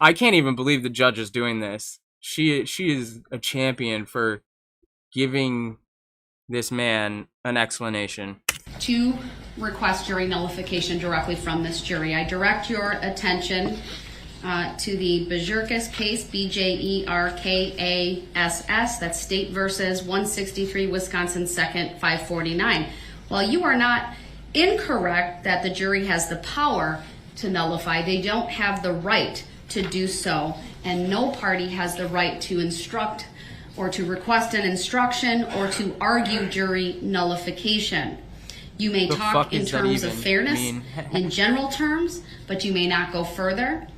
I can't even believe the judge is doing this. She is a champion for giving this man an explanation. To request jury nullification directly from this jury, I direct your attention to the Bjerkas case, Bjerkass, that's State versus 163 Wisconsin 2nd 549. While you are not incorrect that the jury has the power to nullify, they don't have the right to do so, and no party has the right to instruct or to request an instruction or to argue jury nullification. You may talk in terms of fairness in general terms, but you may not go further.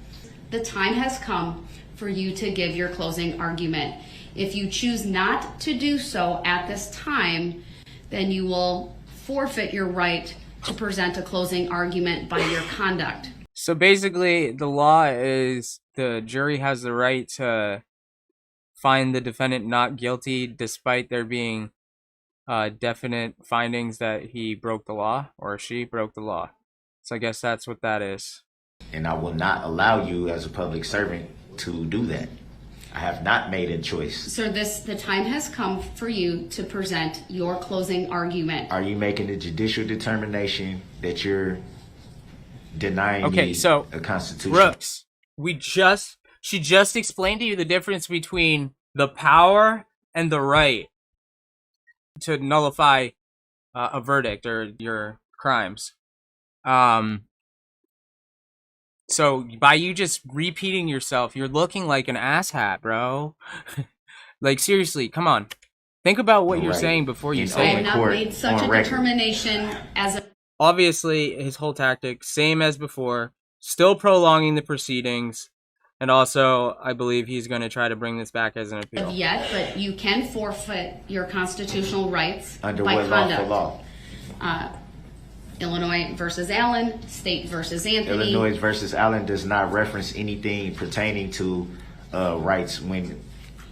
The time has come for you to give your closing argument. If you choose not to do so at this time, then you will forfeit your right to present a closing argument by your conduct. So basically, the law is the jury has the right to find the defendant not guilty despite there being definite findings that he broke the law or she broke the law. So I guess that's what that is. And I will not allow you as a public servant to do that. I have not made a choice. Sir, the time has come for you to present your closing argument. Are you making a judicial determination that you're denying me a constitution? Brooks, she just explained to you the difference between the power and the right to nullify a verdict or your crimes. So by you just repeating yourself, you're looking like an asshat, bro. Like, seriously, come on. Think about what you're saying before you say it. I have not made such a determination as a... Obviously, his whole tactic, same as before, still prolonging the proceedings. And also, I believe he's going to try to bring this back as an appeal. Yet, but you can forfeit your constitutional rights under by what conduct. lawful law? Illinois versus Allen, State versus Anthony. Illinois versus Allen does not reference anything pertaining to rights when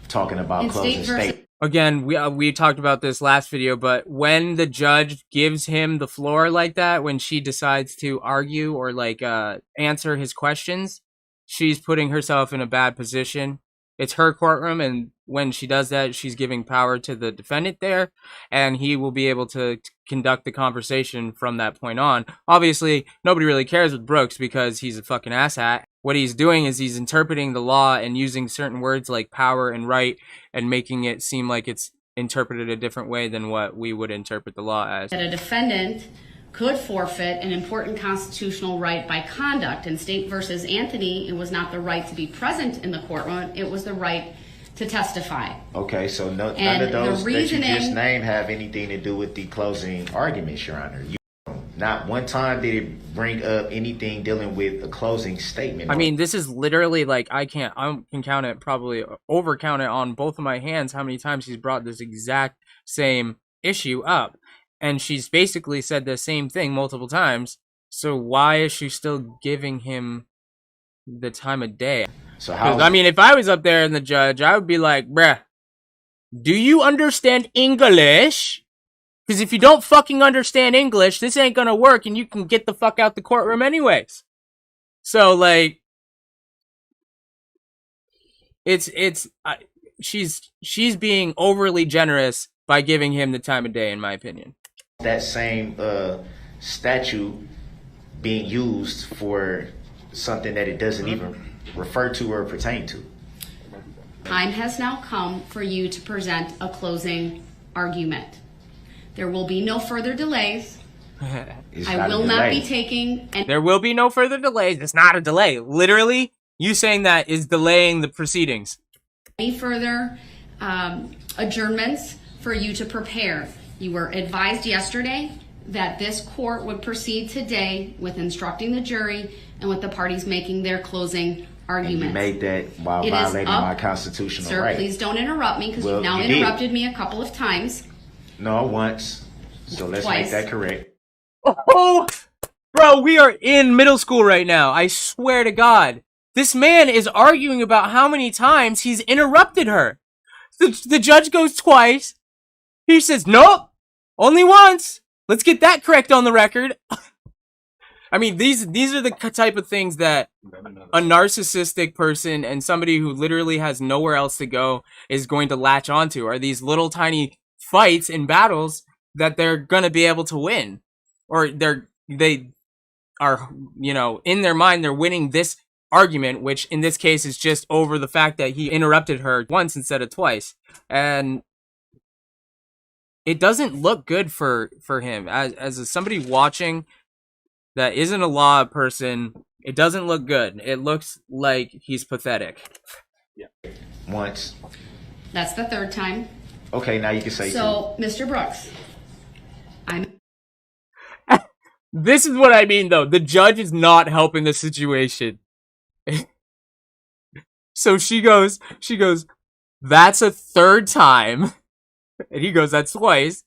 talking about closing state. Again, we talked about this last video, but when the judge gives him the floor like that, when she decides to argue or like answer his questions, she's putting herself in a bad position. It's her courtroom, and when she does that, she's giving power to the defendant there, and he will be able to conduct the conversation from that point on. Obviously, nobody really cares with Brooks because he's a fucking asshat. What he's doing is he's interpreting the law and using certain words like power and right and making it seem like it's interpreted a different way than what we would interpret the law as. That a defendant could forfeit an important constitutional right by conduct. In State versus Anthony, it was not the right to be present in the courtroom, it was the right to testify. Okay, so none of those that you just named have anything to do with the closing arguments, Your Honor. Not one time did it bring up anything dealing with a closing statement. I mean, this is literally like, I can count it, probably over count it on both of my hands how many times he's brought this exact same issue up. And she's basically said the same thing multiple times. So why is she still giving him the time of day? So how? I mean, if I was up there and the judge, I would be like, bruh, do you understand English? Because if you don't fucking understand English, this ain't gonna work and you can get the fuck out the courtroom anyways. So, like, she's being overly generous by giving him the time of day, in my opinion. That same statute being used for something that it doesn't even refer to or pertain to. Time has now come for you to present a closing argument. There will be no further delays. I will not be taking... There will be no further delays. It's not a delay. Literally, you saying that is delaying the proceedings. Any further adjournments for you to prepare. You were advised yesterday that this court would proceed today with instructing the jury and with the parties making their closing arguments. And you made that while violating my constitutional right. Sir, please don't interrupt me because you've now interrupted me a couple of times. No, once. So let's make that correct. Oh, Bro, we are in middle school right now. I swear to God. This man is arguing about how many times he's interrupted her. The judge goes twice. He says, nope, only once. Let's get that correct on the record. I mean, these are the type of things that a narcissistic person and somebody who literally has nowhere else to go is going to latch onto, are these little tiny fights and battles that they're going to be able to win. Or they are, you know, in their mind, they're winning this argument, which in this case is just over the fact that he interrupted her once instead of twice. And it doesn't look good for him. As somebody watching that isn't a law person, it doesn't look good. It looks like he's pathetic. Once. That's the third time. Okay, now you can say So, Mr. Brooks, This is what I mean, though. The judge is not helping the situation. So she goes, that's a third time. And he goes, that's twice.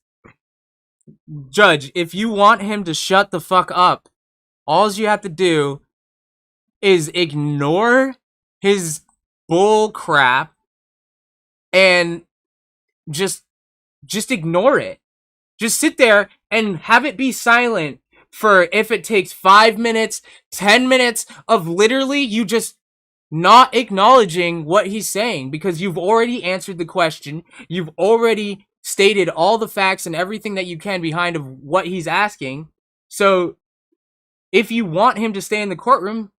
Judge, if you want him to shut the fuck up, all you have to do is ignore his bull crap and just ignore it. Just sit there and have it be silent for, if it takes 5 minutes, 10 minutes of literally you just not acknowledging what he's saying, because you've already answered the question. You've already stated all the facts and everything that you can behind of what he's asking. So if you want him to stay in the courtroom,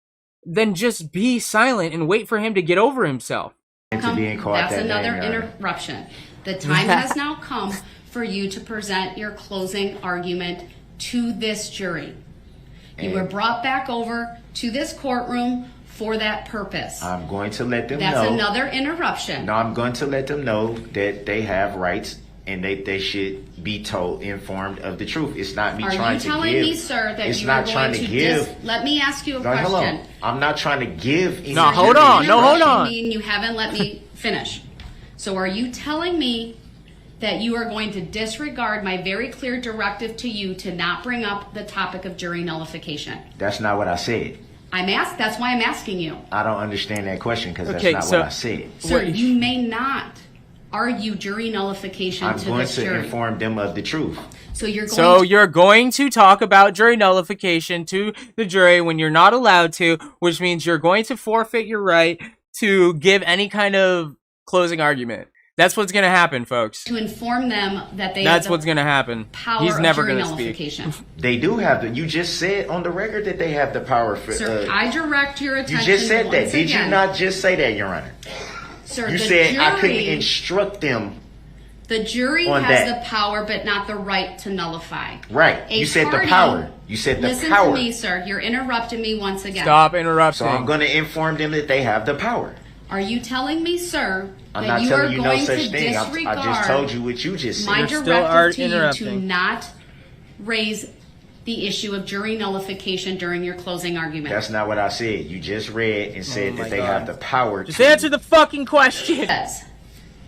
then just be silent and wait for him to get over himself. into being caught that's that another day, Your Honor. interruption. The time has now come for you to present your closing argument to this jury. You were brought back over to this courtroom for that purpose. I'm going to let them That's know. another interruption. No, I'm going to let them know that they have rights and they should be told, informed of the truth. It's not me Are trying you to telling give. me, sir, that it's you not are trying going to to give. let me ask you a No, hold question. on. I'm not trying to give. any No, hold jury on. No, hold instruction. on. You haven't let me finish. So are you telling me that you are going to disregard my very clear directive to you to not bring up the topic of jury nullification? That's not what I said. That's why I'm asking you. I don't understand that question because Okay, that's not so- what I said. Sir, you may not argue jury nullification I'm to going this to jury. inform them of the truth. So you're going So to, you're going to talk about jury nullification to the jury when you're not allowed to, which means you're going to forfeit your right to give any kind of closing argument. That's what's going to happen, folks. to inform them that they That's have what's the going to happen. power He's of never jury going to speak. nullification. They do have the. You just said on the record that they have the power for. Sir, I direct your you attention just said that. once Did again. you not just say that, Your Honor? Sir, You the said I couldn't jury- instruct them. The jury on has that. the power, but not the right to nullify. Right. A You said the party- power. You said the Listen power. to me, sir. You're interrupting me once again. Stop interrupting. So I'm going to inform them that they have the power. Are you telling me, sir, I'm that not you are telling you no going such to thing. disregard I just told you what you just said. my You're still directive to you to interrupting. not raise the issue of jury nullification during your closing argument? That's not what I said. You just read and said Oh my that they God. have the power. Just to answer the fucking question. Says,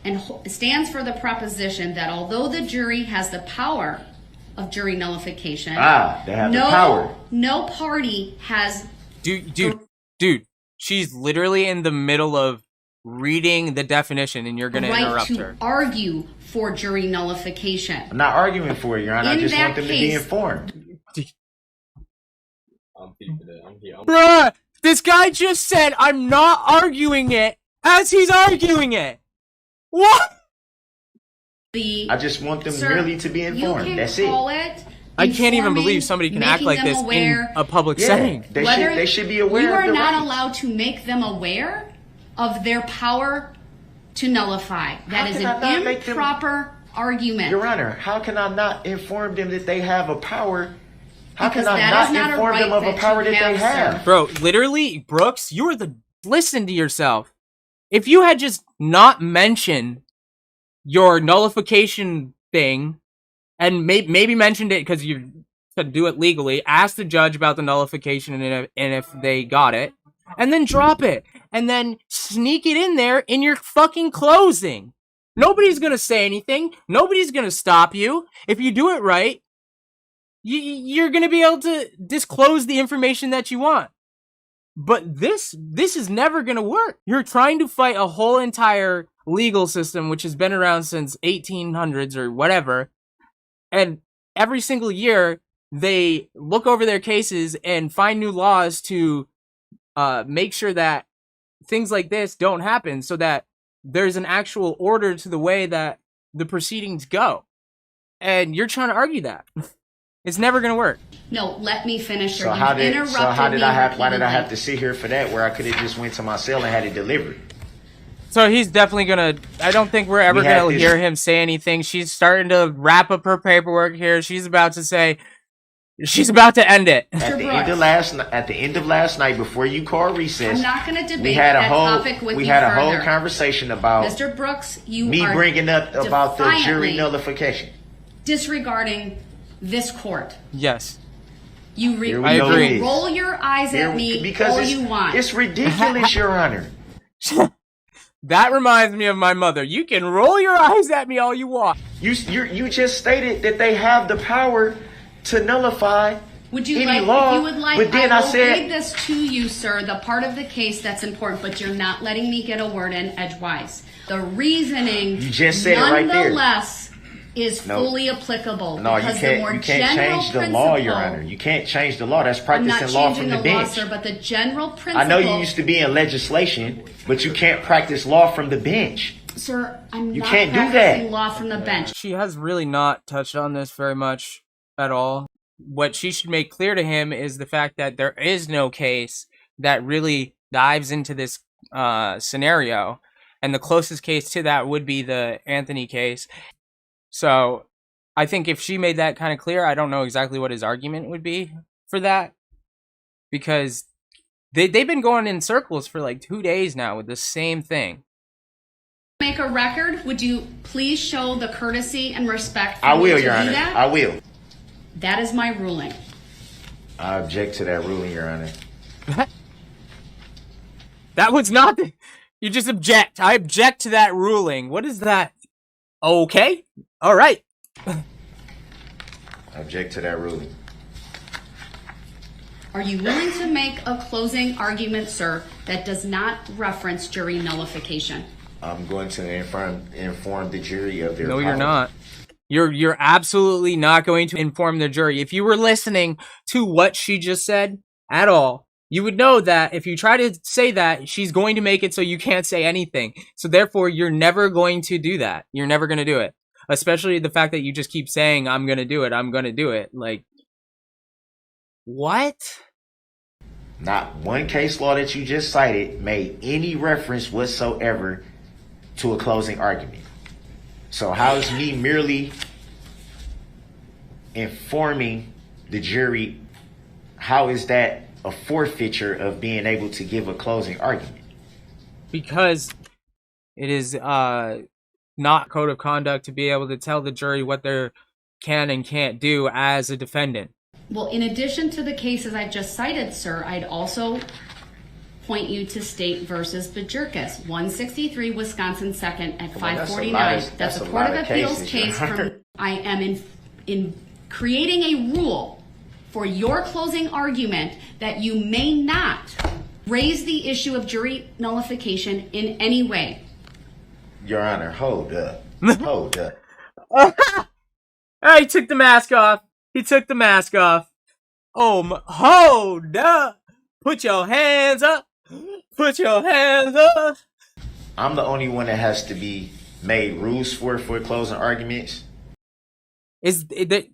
and stands for the proposition that although the jury has the power of jury nullification, they have the power. no party has Dude, she's literally in the middle of reading the definition and you're the going to right interrupt to her. argue for jury nullification. I'm not arguing for it, Your Honor. I In just that want them to be case- informed. Bruh, this guy just said I'm not arguing it as he's arguing it. What? I just want them Sir, really to be informed. You can That's it. call it. I can't even informing, believe somebody can act making like them this aware. in a public Yeah, setting. they should be aware You of are the not rights. allowed to make them aware of their power to nullify. That is can I not an make them- improper argument. Your Honor, how can I not inform them that they have a power? How Because can I that not is not a inform them right of a that power you that they have, have? sir. Bro, literally, Brooks, listen to yourself. If you had just not mentioned your nullification thing and maybe mentioned it because you could do it legally, ask the judge about the nullification and if they got it, and then drop it, and then sneak it in there in your fucking closing. Nobody's gonna say anything. Nobody's gonna stop you. If you do it right, you're going to be able to disclose the information that you want. But this is never going to work. You're trying to fight a whole entire legal system which has been around since 1800s or whatever, and every single year they look over their cases and find new laws to make sure that things like this don't happen, so that there's an actual order to the way that the proceedings go. And you're trying to argue that. It's never going to work. No, let me finish. So how did why did I have to sit here for that where I could have just went to my cell and had it delivered? So he's definitely gonna, I don't think we're ever gonna hear him say anything. She's starting to wrap up her paperwork here. She's about to end it. At the end of last night, before you called recess, I'm not going to debate that topic with you. We had a whole conversation about Mr. Brooks, you me are bringing up about the jury nullification, disregarding this court. Yes. You I agree. Roll your eyes at me because all you want. It's ridiculous, Your Honor. That reminds me of my mother. You can roll your eyes at me all you want. You just stated that they have the power to nullify any law. If you would like, but then I will read this to you, sir, the part of the case that's important, but you're not letting me get a word in edgewise. The reasoning, you just said it right there, nonetheless, is fully applicable. No, you can't change the law, Your Honor. You can't change the law. That's practicing law from the bench. Law, sir, but the general principle. I know you used to be in legislation, but you can't practice law from the bench. Sir, I'm not can't do practicing that. law from the bench. She has really not touched on this very much at all. What she should make clear to him is the fact that there is no case that really dives into this scenario. And the closest case to that would be the Anthony case. So I think if she made that kind of clear, I don't know exactly what his argument would be for that. Because they've been going in circles for like 2 days now with the same thing. Make a record. Would you please show the courtesy and respect for I will, me to Your do Honor. that? I will. That is my ruling. I object to that ruling, Your Honor. That was not the... You just object. I object to that ruling. What is that? Okay. All right. I object to that ruling. Are you willing to make a closing argument, sir, that does not reference jury nullification? I'm going to inform the jury of their No, power. you're not. You're absolutely not going to inform the jury. If you were listening to what she just said at all, you would know that if you try to say that, she's going to make it so you can't say anything. So therefore, you're never going to do that. You're never going to do it. Especially the fact that you just keep saying, I'm going to do it. I'm going to do it. Like, what? Not one case law that you just cited made any reference whatsoever to a closing argument. So how is me merely informing the jury, how is that a forfeiture of being able to give a closing argument? Because it is not code of conduct to be able to tell the jury what they can and can't do as a defendant. Well, in addition to the cases I just cited, sir, I'd also point you to State versus Bajirkas, 163 Wisconsin 2nd at 549. That's a Court of Appeals case. I am in creating a rule for your closing argument that you may not raise the issue of jury nullification in any way. Your Honor, hold up. Hold up. He took the mask off. He took the mask off. Hold up. Put your hands up. Put your hands up. I'm the only one that has to be made rules for closing arguments. They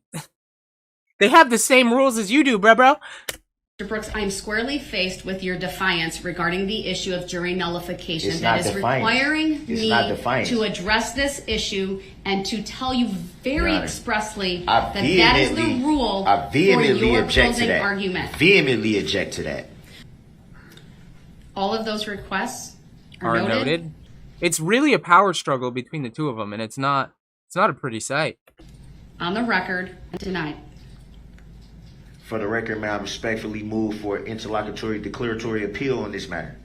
have the same rules as you do, bro. Mr. Brooks, I'm squarely faced with your defiance regarding the issue of jury nullification. It's that not is defiance. Requiring It's me not defiance. to address this issue and to tell you very Your Honor, expressly I that is the rule I for vehemently your object to closing that. argument. Vehemently object to that. All of those requests are Are noted. It's really a power struggle between the two of them, and it's not a pretty sight. On the record, denied. For the record, may I respectfully move for interlocutory declaratory appeal on this matter.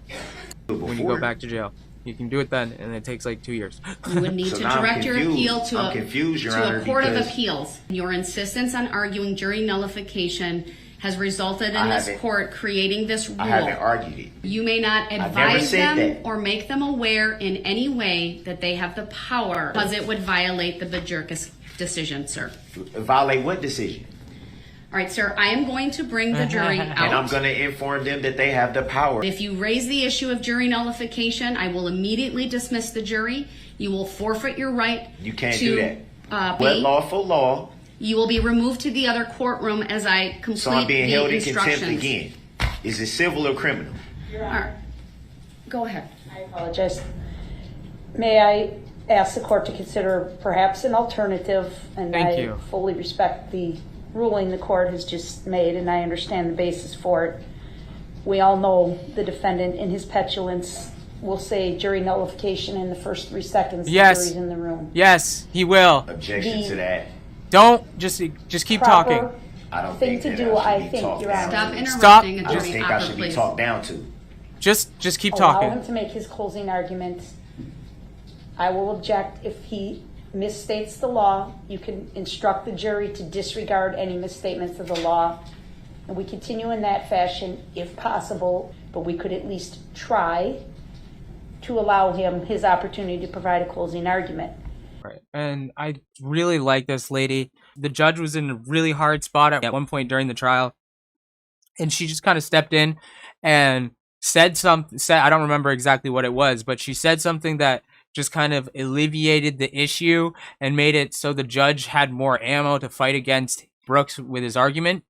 When you go back to jail. You can do it then, and it takes like 2 years. You would need So to now I'm direct your confused. appeal I'm confused, Your to Honor, a court of because- appeals. Your insistence on arguing jury nullification has resulted in I this haven't- court creating this rule. I haven't argued it. You may not never advise said them that. or make them aware in any way that they have the power, because it would violate the Bajorkas decision, sir. Violate what decision? All right, sir, I am going to bring the jury out. And I'm going to inform them that they have the power. If you raise the issue of jury nullification, I will immediately dismiss the jury. You will forfeit your right You can't to do that. pay. What lawful law? You will be removed to the other courtroom as I complete So I'm being the held in instructions. contempt again. Is it civil or criminal? All right. Go ahead. I apologize. May I ask the court to consider perhaps an alternative? And Thank I you. fully respect the ruling the court has just made, and I understand the basis for it. We all know the defendant, in his petulance, will say jury nullification in the first 3 seconds Yes. the jury's in the room. Yes, he will. Objection The- to that. Don't just keep Proper talking. I don't thing think to that do, I I should be think, talked Your down Honor. Stop to. interrupting a I just jury think I opera, should be please. talked down to. Just keep Allow talking. him to make his closing argument. I will object if he misstates the law. You can instruct the jury to disregard any misstatements of the law. And we continue in that fashion if possible, but we could at least try to allow him his opportunity to provide a closing argument. Right. And I really like this lady. The judge was in a really hard spot at one point during the trial, and she just kind of stepped in and said something. I don't remember exactly what it was, but she said something that just kind of alleviated the issue and made it so the judge had more ammo to fight against Brooks with his argument,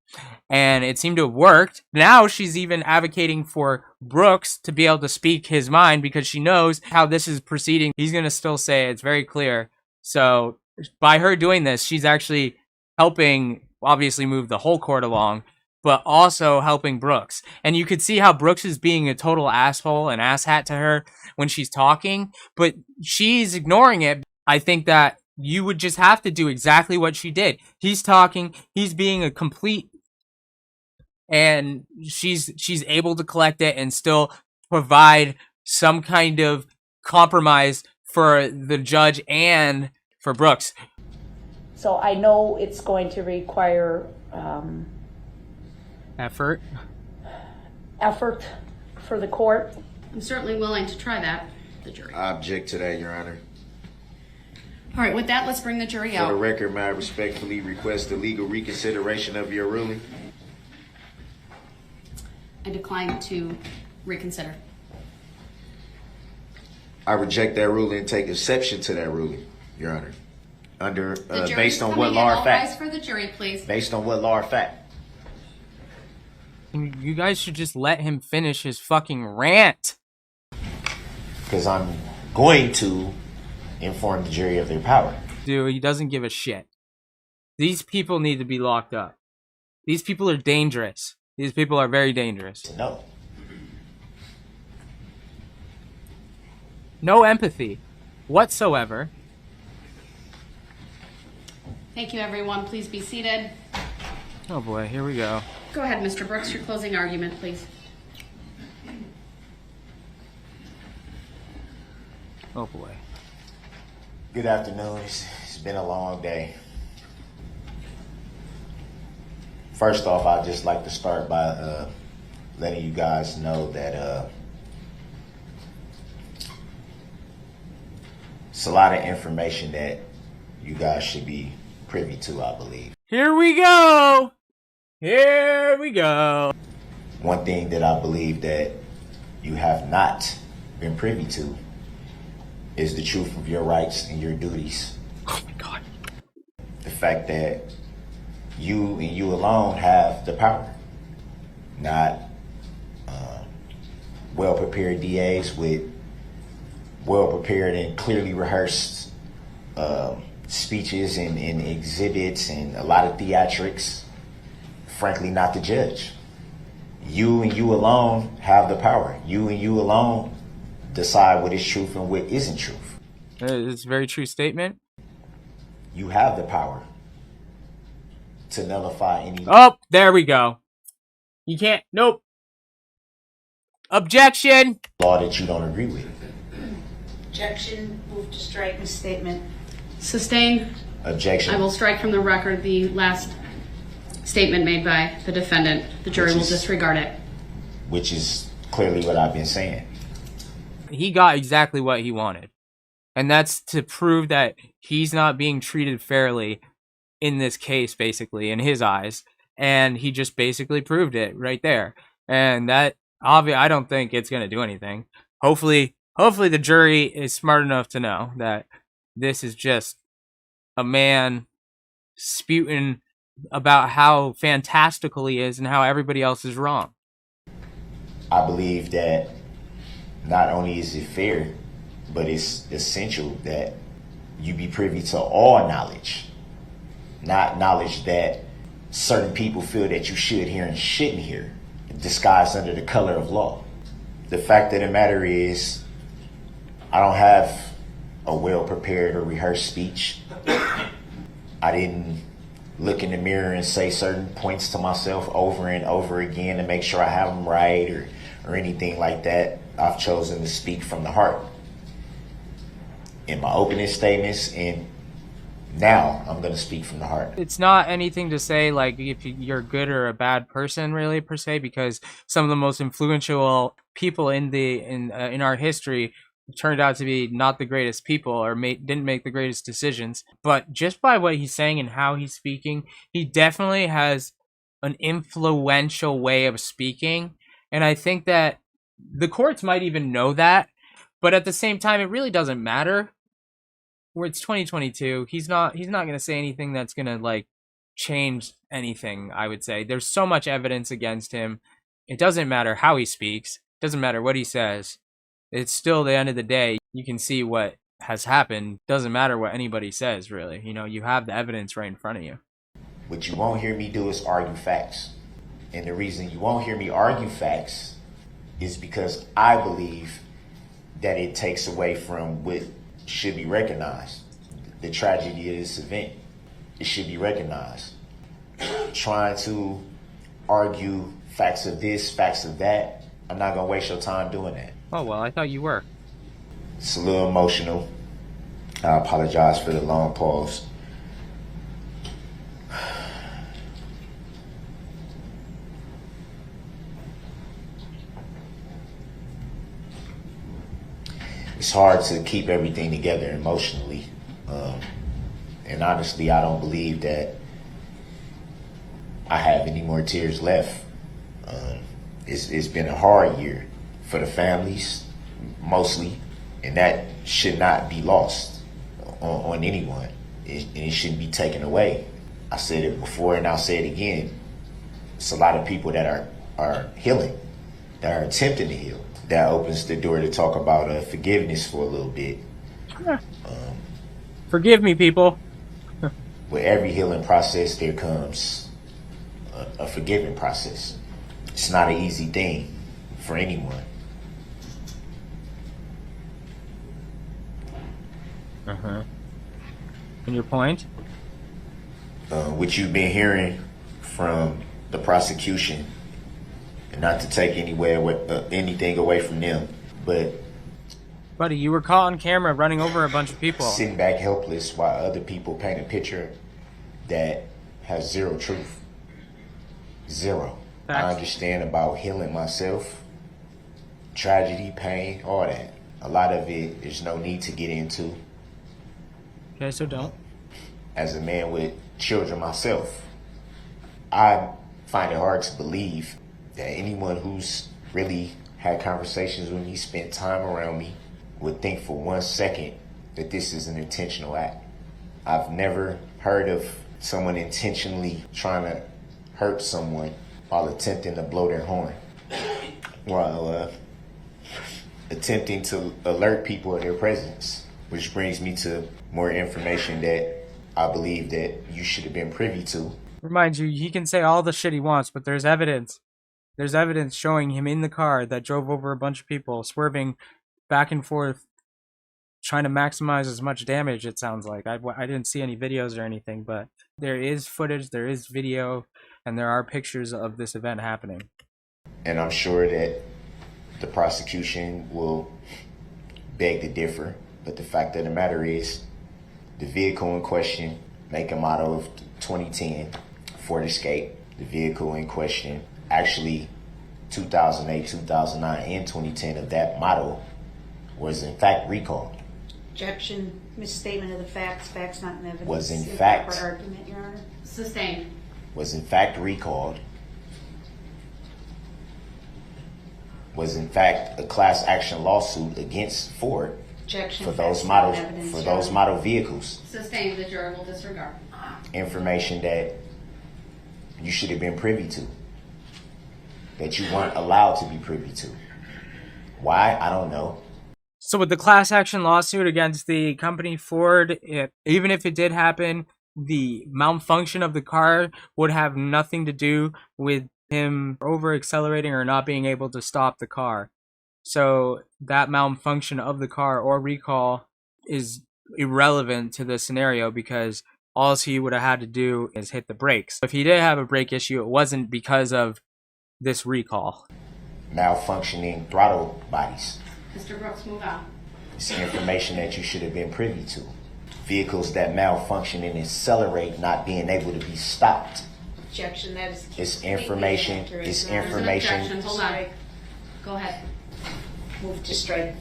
and it seemed to have worked. Now she's even advocating for Brooks to be able to speak his mind because she knows how this is proceeding. He's going to still say it's very clear. So by her doing this, she's actually helping obviously move the whole court along, but also helping Brooks. And you could see how Brooks is being a total asshole and asshat to her when she's talking, but she's ignoring it. I think that you would just have to do exactly what she did. He's talking, he's being a complete, and she's able to collect it and still provide some kind of compromise for the judge and for Brooks. So I know it's going to require Effort. effort for the court. I'm certainly willing to try that, the jury. I object to that, Your Honor. All right, with that, let's bring the jury For the out. record, may I respectfully request the legal reconsideration of your ruling? I decline to reconsider. I reject that ruling and take exception to that ruling, Your Honor. Under The jury's based on coming what in. law or All rise fact? for the jury, please. Based on what law or fact? You guys should just let him finish his fucking rant. Because I'm going to inform the jury of their power. Dude, he doesn't give a shit. These people need to be locked up. These people are dangerous. These people are very dangerous. No. No empathy whatsoever. Thank you, everyone. Please be seated. Oh boy, here we go. Go ahead, Mr. Brooks, your closing argument, please. Oh boy. Good afternoon. It's been a long day. First off, I'd just like to start by letting you guys know that it's a lot of information that you guys should be privy to, I believe. Here we go. Here we go. One thing that I believe that you have not been privy to is the truth of your rights and your duties. Oh my god. The fact that you and you alone have the power, not well-prepared DAs with well-prepared and clearly rehearsed speeches and exhibits and a lot of theatrics. Frankly, not the judge. You and you alone have the power. You and you alone decide what is truth and what isn't truth. It's a very true statement. You have the power to nullify any Oh, there we go. You can't. Nope. Objection. law that you don't agree with. Objection, move to strike the statement. Sustain. Objection. I will strike from the record the last statement made by the defendant. The jury will disregard it. Which is clearly what I've been saying. He got exactly what he wanted. And that's to prove that he's not being treated fairly in this case, basically, in his eyes. And he just basically proved it right there. And that, obviously, I don't think it's going to do anything. Hopefully the jury is smart enough to know that this is just a man spewing about how fantastical he is and how everybody else is wrong. I believe that not only is it fair, but it's essential that you be privy to all knowledge, not knowledge that certain people feel that you should hear and shouldn't hear, disguised under the color of law. The fact of the matter is, I don't have a well-prepared or rehearsed speech. I didn't look in the mirror and say certain points to myself over and over again to make sure I have them right or anything like that. I've chosen to speak from the heart in my opening statements, and now I'm going to speak from the heart. It's not anything to say like if you're a good or a bad person, really, per se, because some of the most influential people in our history turned out to be not the greatest people or didn't make the greatest decisions. But just by what he's saying and how he's speaking, he definitely has an influential way of speaking. And I think that the courts might even know that, but at the same time, it really doesn't matter. Where it's 2022, he's not going to say anything that's going to like change anything. I would say there's so much evidence against him. It doesn't matter how he speaks. It doesn't matter what he says. It's still the end of the day. You can see what has happened. Doesn't matter what anybody says, really. You know, you have the evidence right in front of you. What you won't hear me do is argue facts. And the reason you won't hear me argue facts is because I believe that it takes away from what should be recognized. The tragedy of this event, it should be recognized. Trying to argue facts of this, facts of that, I'm not gonna waste your time doing that. Oh, well, I thought you were. It's a little emotional. I apologize for the long pause. It's hard to keep everything together emotionally. And honestly, I don't believe that I have any more tears left. It's been a hard year for the families, mostly, and that should not be lost on anyone. It shouldn't be taken away. I said it before and I'll say it again. It's a lot of people that are healing, that are attempting to heal. That opens the door to talk about forgiveness for a little bit. Forgive me, people. With every healing process, there comes a forgiving process. It's not an easy thing for anyone. And your point? What you've been hearing from the prosecution, and not to take anything away from them, but Buddy, you were caught on camera running over a bunch of people. sitting back helpless while other people paint a picture that has zero truth. Zero. Facts. I understand about healing myself, tragedy, pain, all that. A lot of it there's no need to get into. Okay, so don't. As a man with children myself, I find it hard to believe that anyone who's really had conversations with me, spent time around me, would think for 1 second that this is an intentional act. I've never heard of someone intentionally trying to hurt someone while attempting to blow their horn, while attempting to alert people of their presence, which brings me to more information that I believe that you should have been privy to. Remind you, he can say all the shit he wants, but there's evidence. There's evidence showing him in the car that drove over a bunch of people, swerving back and forth, trying to maximize as much damage, it sounds like. I didn't see any videos or anything, but there is footage, there is video, and there are pictures of this event happening. And I'm sure that the prosecution will beg to differ But the fact of the matter is, the vehicle in question, make and model of 2010 Ford Escape, the vehicle in question, actually 2008, 2009, and 2010 of that model was in fact recalled. Objection, misstatement of the facts, facts not in evidence. Was in fact- Improper argument, Your Honor. Sustained. Was in fact recalled, was in fact a class action lawsuit against Ford Objection, for facts those not in model evidence, for Your those Honor. model vehicles. Sustained. The jury will disregard. Information that you should have been privy to, that you weren't allowed to be privy to. Why? I don't know. So with the class action lawsuit against the company Ford, even if it did happen, the malfunction of the car would have nothing to do with him over accelerating or not being able to stop the car. So that malfunction of the car or recall is irrelevant to the scenario because all he would have had to do is hit the brakes. If he did have a brake issue, it wasn't because of this recall. Malfunctioning throttle bodies. Mr. Brooks, move on. It's information that you should have been privy to. Vehicles that malfunction and accelerate not being able to be stopped. Objection, that is. It's information. Accurate, It's Your Honor. information. Objection. Hold on. Go ahead. Move to strike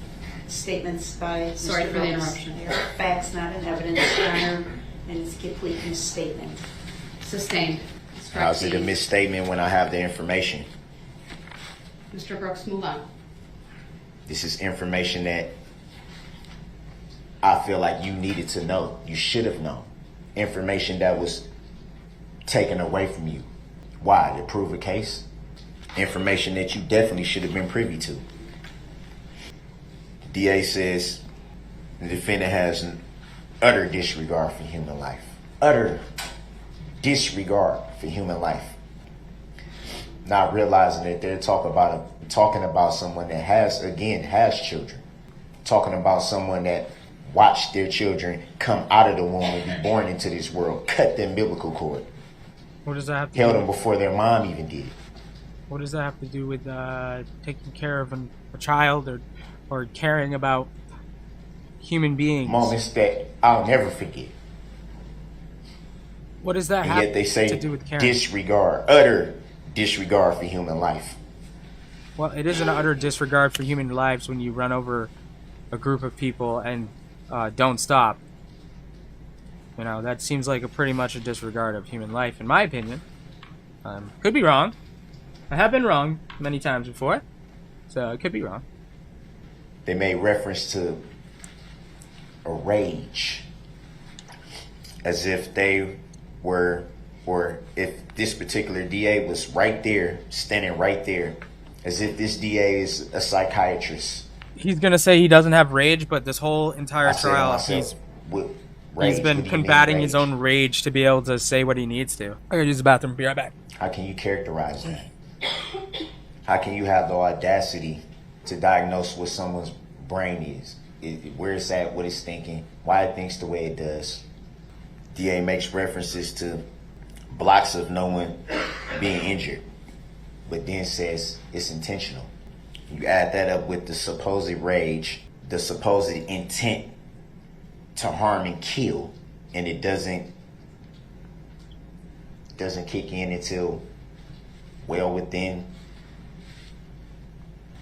statements by. Sorry Mr. for the Brooks. interruption. They are facts not in evidence, Your Honor, and it's a complete misstatement. Sustained. Strike How's it a C. misstatement when I have the information? Mr. Brooks, move on. This is information that I feel like you needed to know. You should have known. Information that was taken away from you. Why? To prove a case? Information that you definitely should have been privy to. The DA says the defendant has an utter disregard for human life. Utter disregard for human life. Not realizing that they're talking about someone that has children. Talking about someone that watched their children come out of the womb and be born into this world, cut the umbilical cord, What does that have to held do? them before their mom even did. What does that have to do with taking care of a child or caring about human beings? Moments that I'll never forget. What does that And have yet they say to do with caring? disregard, utter disregard for human life. Well, it is an utter disregard for human lives when you run over a group of people and don't stop. You know, that seems like pretty much a disregard of human life, in my opinion. Could be wrong. I have been wrong many times before, so it could be wrong. They made reference to a rage, as if they were, or if this particular DA was right there, standing right there, as if this DA is a psychiatrist. He's gonna say he doesn't have rage, but this whole entire I said to trial, myself, what he's rage? been What do you mean combating his rage? own rage to be able to say what he needs to. I gotta use the bathroom. Be right back. How can you characterize that? How can you have the audacity to diagnose what someone's brain is? Where it's at, what it's thinking, why it thinks the way it does. DA makes references to blocks of no one being injured, but then says it's intentional. You add that up with the supposed rage, the supposed intent to harm and kill, and it doesn't kick in until well within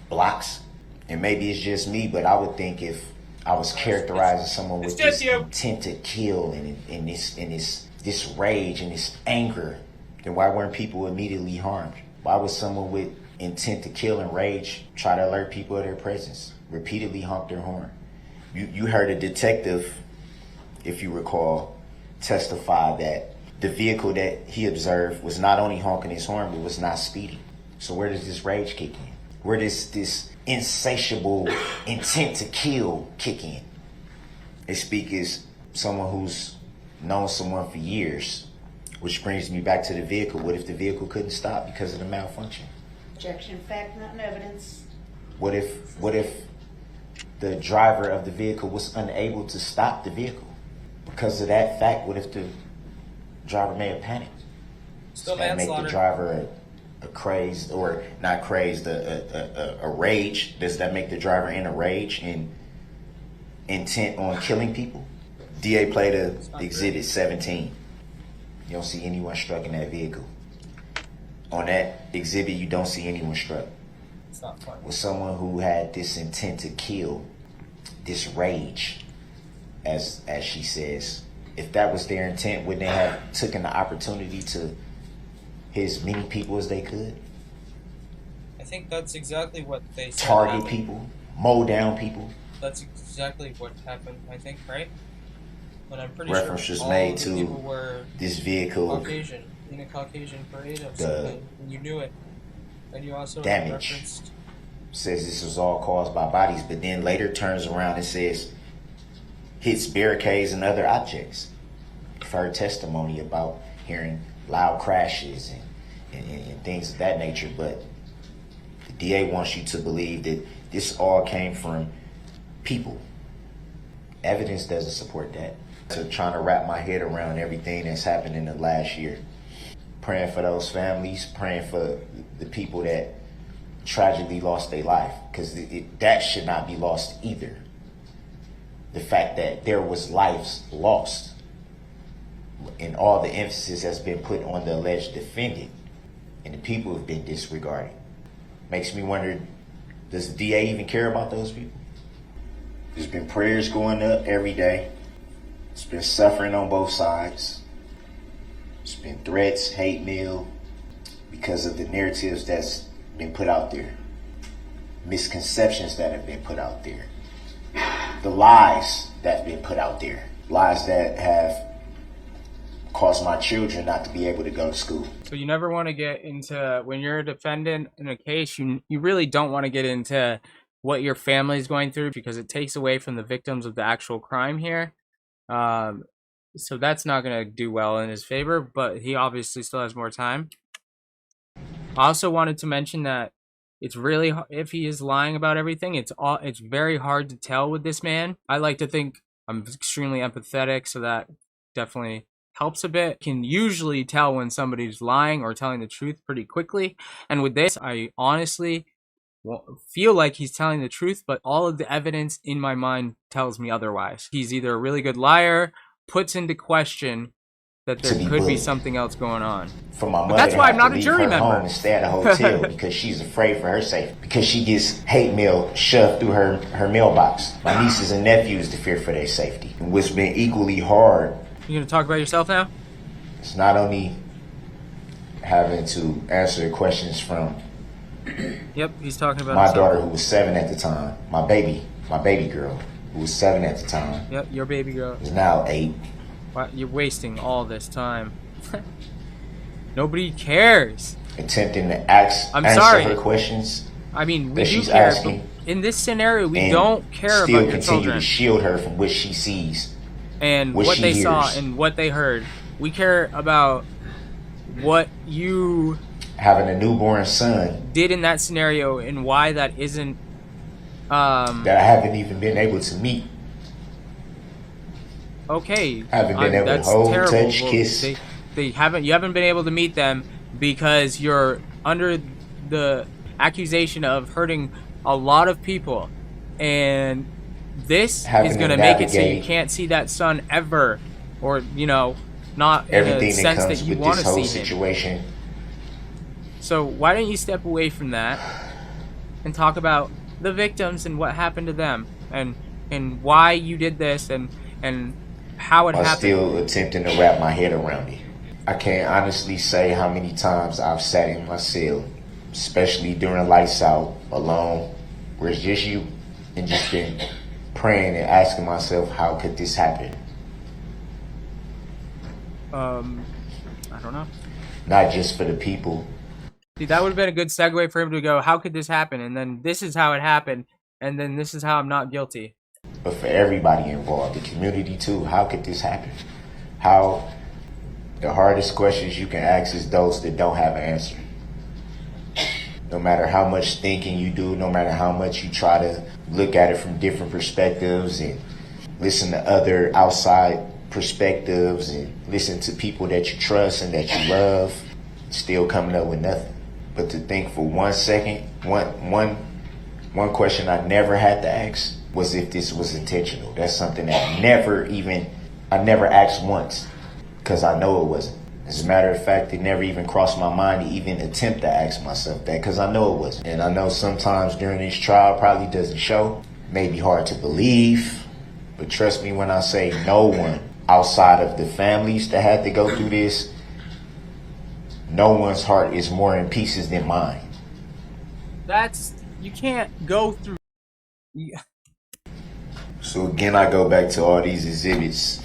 blocks. And maybe it's just me, but I would think if I was characterizing someone with this intent to kill and this rage and this anger, then why weren't people immediately harmed? Why would someone with intent to kill and rage try to alert people of their presence, repeatedly honk their horn? You heard a detective, if you recall, testify that the vehicle that he observed was not only honking his horn, but was not speeding. So where does this rage kick in? Where does this insatiable intent to kill kick in? They speak as someone who's known someone for years, which brings me back to the vehicle. What if the vehicle couldn't stop because of the malfunction? Objection, fact not in evidence. What if the driver of the vehicle was unable to stop the vehicle? Because of that fact, what if the driver may have panicked? Still That make the manslaughter. driver a crazed, or not crazed, a rage? Does that make the driver in a rage and intent on killing people. DA played exhibit 17. You don't see anyone struck in that vehicle. On that exhibit, you don't see anyone struck. It's not funny. With someone who had this intent to kill, this rage, as she says. If that was their intent, wouldn't they have taken the opportunity to hit as many people as they could? I think that's exactly what they said. Target happened. people, mow down people. That's exactly what happened, I think, right? But I'm pretty Reference sure was all made the to people were this vehicle Caucasian, in a Caucasian parade of something, and you knew it. And you also Damage. referenced... says this was all caused by bodies, but then later turns around and says hits barricades and other objects. You've heard testimony about hearing loud crashes and things of that nature, but the DA wants you to believe that this all came from people. Evidence doesn't support that. So trying to wrap my head around everything that's happened in the last year. Praying for those families, praying for the people that tragically lost their life, because that should not be lost either. The fact that there was lives lost and all the emphasis has been put on the alleged defendant and the people have been disregarded makes me wonder, does the DA even care about those people? There's been prayers going up every day. It's been suffering on both sides. It's been threats, hate mail, because of the narratives that's been put out there, misconceptions that have been put out there, the lies that have been put out there, lies that have caused my children not to be able to go to school. So you never want to get into, when you're a defendant in a case, you really don't want to get into what your family is going through, because it takes away from the victims of the actual crime here. So that's not going to do well in his favor, but he obviously still has more time. I also wanted to mention that it's really, if he is lying about everything, it's very hard to tell with this man. I like to think I'm extremely empathetic, so that definitely helps a bit. Can usually tell when somebody's lying or telling the truth pretty quickly. And with this, I honestly feel like he's telling the truth, but all of the evidence in my mind tells me otherwise. He's either a really good liar, puts into question that there could be something else going on. For my mother, that's why I'm not a leave jury her member. Home and stay at a hotel because she's afraid for her safety. Because she gets hate mail shoved through her mailbox. My nieces and nephews to fear for their safety. And what's been equally hard. You gonna talk about yourself now? It's not only having to answer questions from Yep, he's talking about my himself. daughter who was 7 at the time, my baby girl who was 7 at the time, Yep, your baby girl. is now 8. Wow, you're wasting all this time. Nobody cares. Attempting to answer her questions. I mean, we that do she's care, asking, but in this scenario, we and don't care still about your continue children to shield her from what she sees and what what she they saw hears. and what they heard. We care about what you having a newborn son did in that scenario and why that isn't that I haven't even been able to meet. Okay, Haven't been able to that's hold, terrible. touch, Well, kiss. you haven't been able to meet them because you're under the accusation of hurting a lot of people, and this Having is to going to make it so you navigate can't see that son ever, or not in Everything a that sense comes that you with want this to whole see him. situation. So why don't you step away from that and talk about the victims and what happened to them and why you did this and how it I'm happened. still attempting to wrap my head around it. I can't honestly say how many times I've sat in my cell, especially during lights out, alone, where it's just you, and just been praying and asking myself, how could this happen? I don't know. Not just for the people. See, that would have been a good segue for him to go, how could this happen? And then this is how it happened. And then this is how I'm not guilty. But for everybody involved, the community too, how could this happen? How, the hardest questions you can ask is those that don't have an answer. No matter how much thinking you do, no matter how much you try to look at it from different perspectives and listen to other outside perspectives and listen to people that you trust and that you love, still coming up with nothing. But to think for 1 second, one One question I never had to ask was if this was intentional. That's something that I never asked once, because I know it wasn't. As a matter of fact, it never even crossed my mind to even attempt to ask myself that, because I know it wasn't. And I know sometimes during this trial probably doesn't show. May be hard to believe, but trust me when I say no one outside of the families that had to go through this, no one's heart is more in pieces than mine. You can't go through. Yeah. So again, I go back to all these exhibits,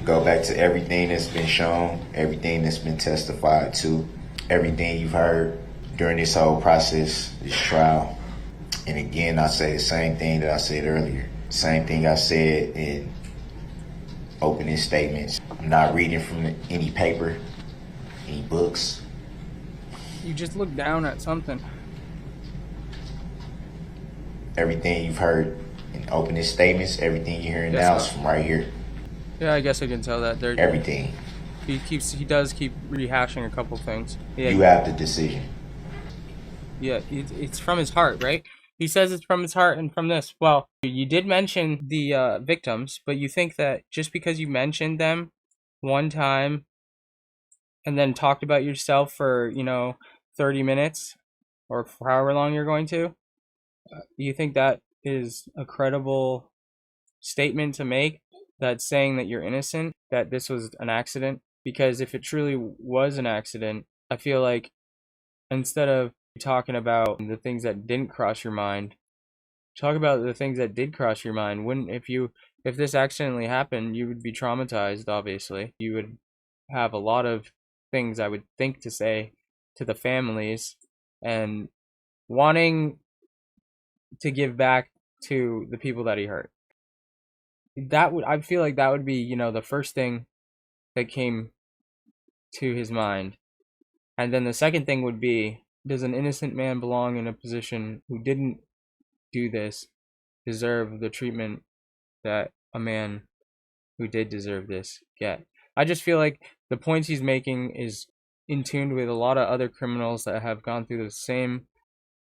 go back to everything that's been shown, everything that's been testified to, everything you've heard during this whole process, this trial. And again, I say the same thing that I said earlier, same thing I said in opening statements. I'm not reading from any paper, any books. You just look down at something. Everything you've heard in opening statements, everything you're hearing now is from right here. Yeah, I guess I can tell that. Everything. He does keep rehashing a couple things. Yeah, you have the decision. Yeah, it's from his heart, right? He says it's from his heart and from this. Well, you did mention the victims, but you think that just because you mentioned them one time and then talked about yourself for, 30 minutes or for however long you're going to, you think that is a credible statement to make, that's saying that you're innocent, that this was an accident? Because if it truly was an accident, I feel like instead of talking about the things that didn't cross your mind, talk about the things that did cross your mind. If this accidentally happened, you would be traumatized, obviously. You would have a lot of things, I would think, to say to the families and wanting to give back to the people that he hurt. I feel like that would be, the first thing that came to his mind. And then the second thing would be, does an innocent man belong in a position who didn't do this deserve the treatment that a man who did deserve this get? I just feel like the points he's making is in tune with a lot of other criminals that have gone through the same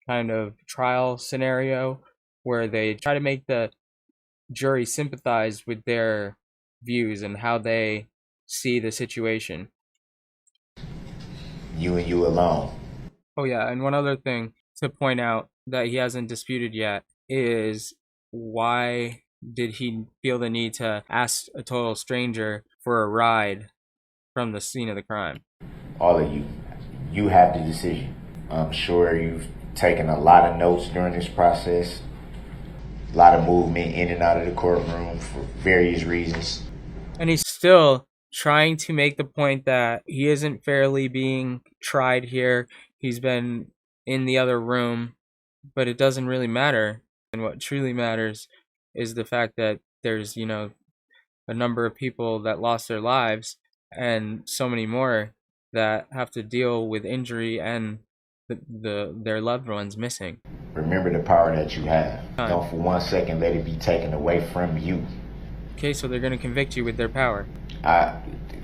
kind of trial scenario, where they try to make the jury sympathize with their views and how they see the situation. You and you alone. Oh yeah, and one other thing to point out that he hasn't disputed yet is, why did he feel the need to ask a total stranger for a ride from the scene of the crime? All of you have the decision. I'm sure you've taken a lot of notes during this process, a lot of movement in and out of the courtroom for various reasons. And he's still trying to make the point that he isn't fairly being tried here. He's been in the other room, but it doesn't really matter. And what truly matters is the fact that there's, a number of people that lost their lives and so many more that have to deal with injury and their loved ones missing. Remember the power that you have. Don't for 1 second let it be taken away from you. Okay, so they're going to convict you with their power. I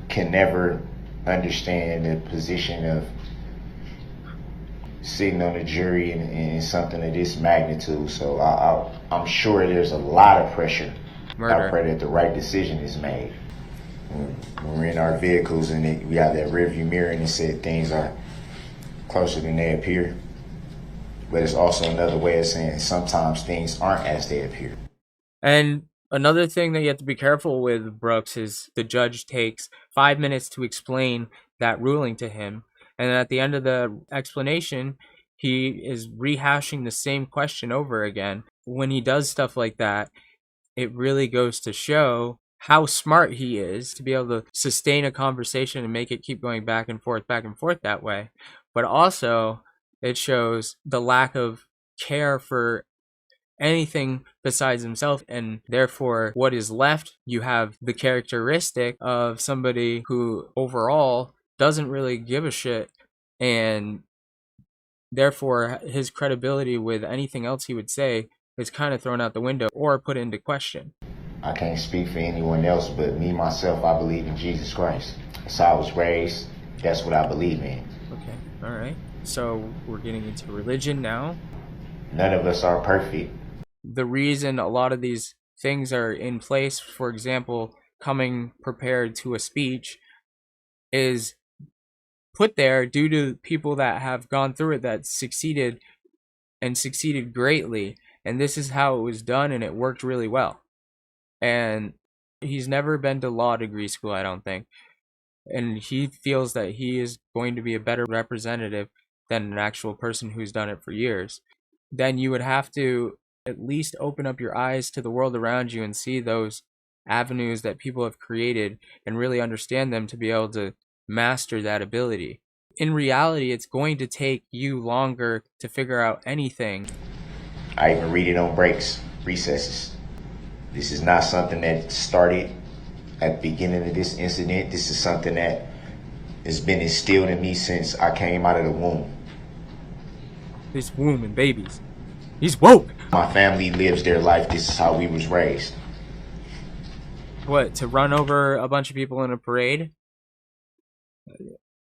can never understand the position of sitting on a jury in something of this magnitude. So I'm sure there's a lot of pressure. I pray that the right decision is made. When we're in our vehicles and we have that rearview mirror and it said things are closer than they appear. But it's also another way of saying sometimes things aren't as they appear. And another thing that you have to be careful with, Brooks, is the judge takes 5 minutes to explain that ruling to him. And at the end of the explanation, he is rehashing the same question over again. When he does stuff like that, it really goes to show how smart he is to be able to sustain a conversation and make it keep going back and forth that way. But also, it shows the lack of care for anything besides himself, and therefore what is left, you have the characteristic of somebody who overall doesn't really give a shit, and therefore his credibility with anything else he would say is kind of thrown out the window or put into question. I can't speak for anyone else, but me, myself, I believe in Jesus Christ. That's how I was raised. That's what I believe in. Okay, all right. So we're getting into religion now. None of us are perfect. The reason a lot of these things are in place, for example, coming prepared to a speech, is put there due to people that have gone through it that succeeded and succeeded greatly. And this is how it was done, and it worked really well. And he's never been to law degree school, I don't think. And he feels that he is going to be a better representative than an actual person who's done it for years. Then you would have to at least open up your eyes to the world around you and see those avenues that people have created and really understand them to be able to master that ability. In reality, it's going to take you longer to figure out anything. I even read it on breaks, recesses. This is not something that started at the beginning of this incident. This is something that has been instilled in me since I came out of the womb. This womb and babies. He's woke. My family lives their life. This is how we was raised. What, to run over a bunch of people in a parade?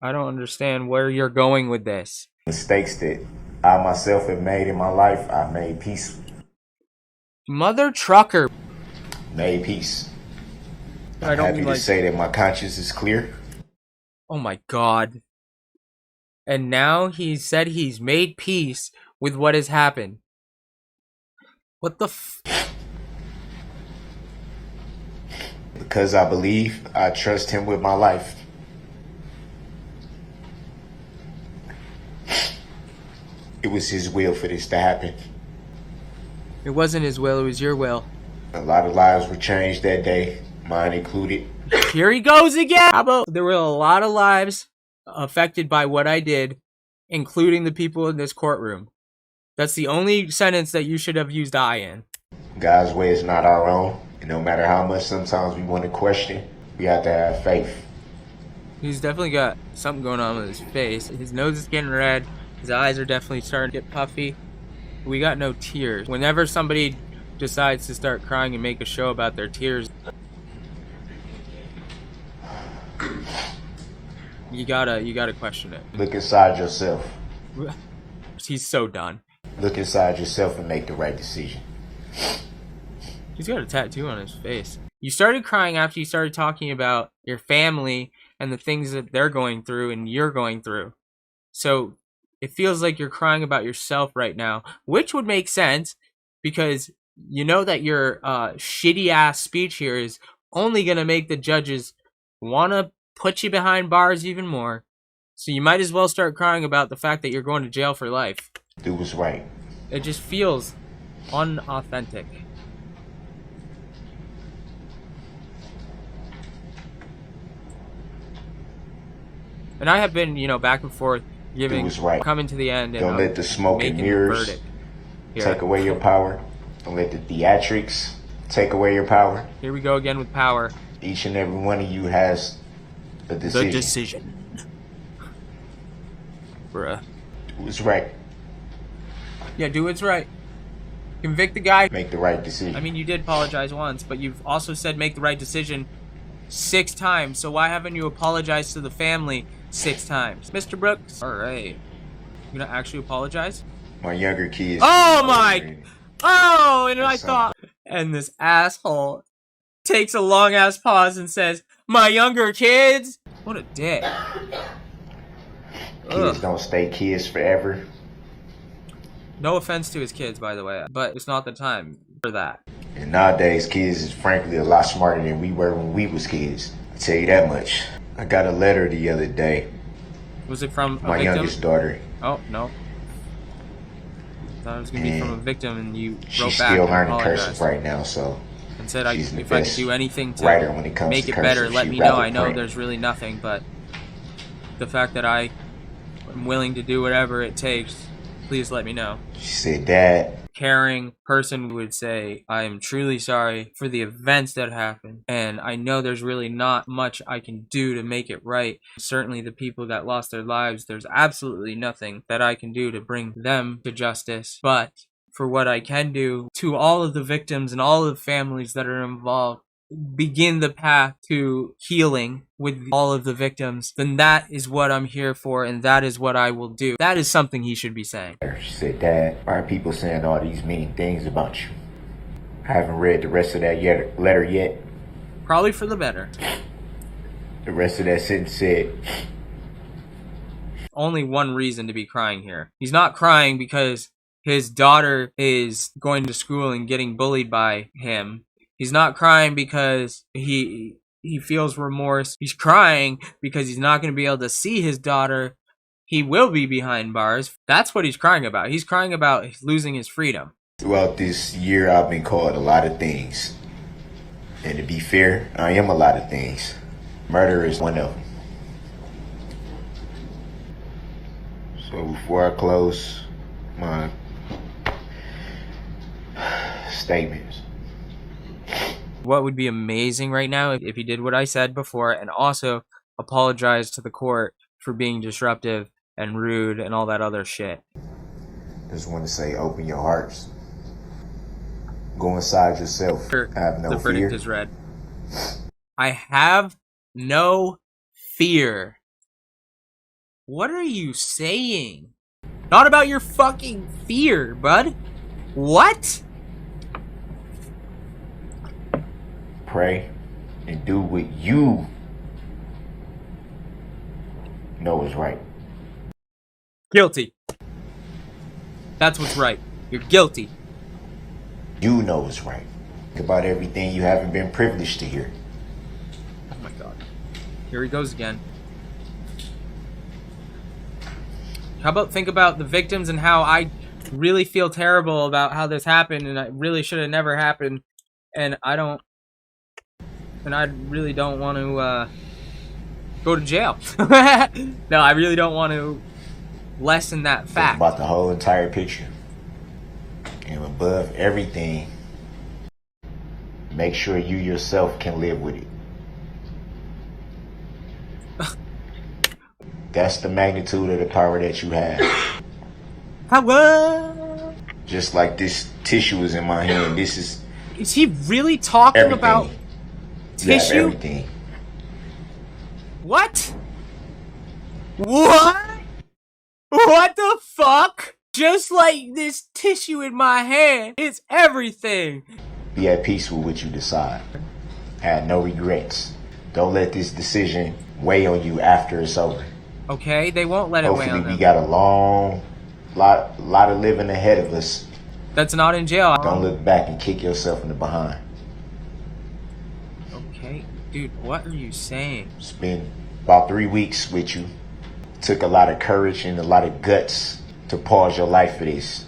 I don't understand where you're going with this. Mistakes that I myself have made in my life, I made peace. Mother trucker. Made peace. I I'm don't happy mean to like, say that my conscience is clear. oh my god. And now he said he's made peace with what has happened. What the Because I believe, I trust him with my life. It was his will for this to happen. It wasn't his will, it was your will. A lot of lives were changed that day, mine included. Here he goes again! How about there were a lot of lives affected by what I did, including the people in this courtroom. That's the only sentence that you should have used I in. God's way is not our own. And no matter how much sometimes we want to question, we have to have faith. He's definitely got something going on with his face. His nose is getting red. His eyes are definitely starting to get puffy. We got no tears. Whenever somebody decides to start crying and make a show about their tears, you gotta question it. Look inside yourself. He's so done. Look inside yourself and make the right decision. He's got a tattoo on his face. You started crying after you started talking about your family and the things that they're going through and you're going through. So it feels like you're crying about yourself right now, which would make sense because you know that your shitty ass speech here is only going to make the judges want to put you behind bars even more. So you might as well start crying about the fact that you're going to jail for life. Do what's right. It just feels unauthentic. And I have been, back and forth, giving, what's right. coming to the end, and Don't let the smoke and making the mirrors verdict here. take away your power. Don't let the theatrics take away your power. Here we go again with power. Each and every one of you has a decision. The decision. Bruh. Do what's right. Yeah, do what's right. Convict the guy. Make the right decision. I mean, you did apologize once, but you've also said make the right decision 6 times. So why haven't you apologized to the family 6 times? Mr. Brooks? Alright. You gonna actually apologize? My younger kids. Oh my... Oh, and I That's thought... And this asshole takes a long-ass pause and says, my younger kids? What a dick. Kids don't stay kids forever. No offense to his kids, by the way, but it's not the time for that. And nowadays, kids is frankly a lot smarter than we were when we was kids. I tell you that much. I got a letter the other day. Was it from a My victim? youngest daughter. Oh, no. Thought it was going to be from a victim, and you She's wrote back still and learning apologized. cursive right now, so And said, she's the if I could best do anything to writer when it comes make to it better, cursive. let She'd me know. rather I know print. there's really nothing, but the fact that I am willing to do whatever it takes, please let me know. She said, Dad, Caring person would say, I am truly sorry for the events that happened, and I know there's really not much I can do to make it right. Certainly the people that lost their lives, there's absolutely nothing that I can do to bring them to justice, but for what I can do to all of the victims and all of the families that are involved, begin the path to healing with all of the victims, then that is what I'm here for, and that is what I will do. That is something he should be saying. She said, Dad, why are people saying all these mean things about you? I haven't read the rest of that letter yet. Probably for the better. The rest of that sentence said, only one reason to be crying here. He's not crying because his daughter is going to school and getting bullied by him. He's not crying because he feels remorse. He's crying because he's not going to be able to see his daughter. He will be behind bars. That's what he's crying about. He's crying about losing his freedom. throughout this year, I've been called a lot of things. And to be fair, I am a lot of things. Murder is one of them. So before I close my statements, What would be amazing right now if he did what I said before and also apologized to the court for being disruptive and rude and all that other shit. just want to say, open your hearts. Go inside yourself. Have no The verdict fear. is read. I have no fear. What are you saying? Not about your fucking fear, bud. What? Pray and do what you know is right. Guilty. That's what's right. You're guilty. You know is right. Think about everything you haven't been privileged to hear. Oh my god. Here he goes again. How about think about the victims and how I really feel terrible about how this happened and it really should have never happened and I really don't want to go to jail. No, I really don't want to lessen that Think fact. about the whole entire picture. And above everything, make sure you yourself can live with it. That's the magnitude of the power that you have. Hello? Just like this tissue is in my hand, this is Is he really talking everything. about You have tissue? everything. What? What? What the fuck? Just like this tissue in my hand, it's everything. Be at peace with what you decide. Have no regrets. Don't let this decision weigh on you after it's over. Okay, they won't let it weigh Hopefully on we them. got a lot of living ahead of us. That's not in jail. Don't look back and kick yourself in the behind. Okay, dude, what are you saying? It's been about 3 weeks with you. Took a lot of courage and a lot of guts to pause your life for this.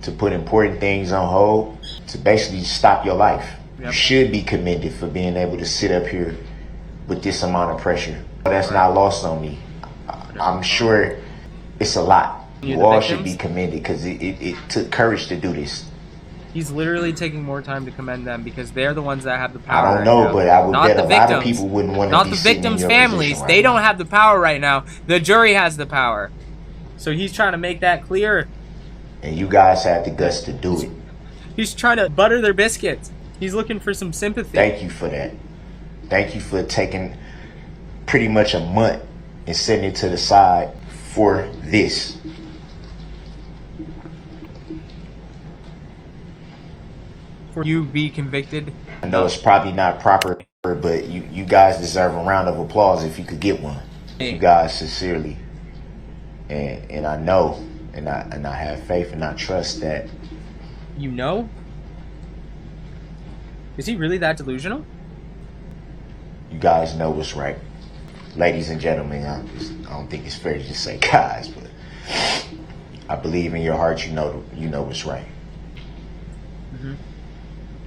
To put important things on hold. To basically stop your life. Yep. You should be commended for being able to sit up here with this amount of pressure. That's not lost on me. I'm sure it's a lot. You You the all victims? should be commended because it took courage to do this. He's literally taking more time to commend them because they're the ones that have the I power. don't right know, now. but I would Not bet the a lot of victims. people wouldn't want to Not be the sitting in victims' your families. position They right don't now. have the power right now. The jury has the power. So he's trying to make that clear. And you guys have the guts to do it. He's trying to butter their biscuits. He's looking for some sympathy. Thank you for that. Thank you for taking pretty much a month and setting it to the side for this. For you be convicted. I know it's probably not proper, but you guys deserve a round of applause if you could get one. You guys sincerely. And I know and I have faith and I trust that You know? Is he really that delusional? you guys know what's right. Ladies and gentlemen, I don't think it's fair to just say guys, but I believe in your heart you know what's right.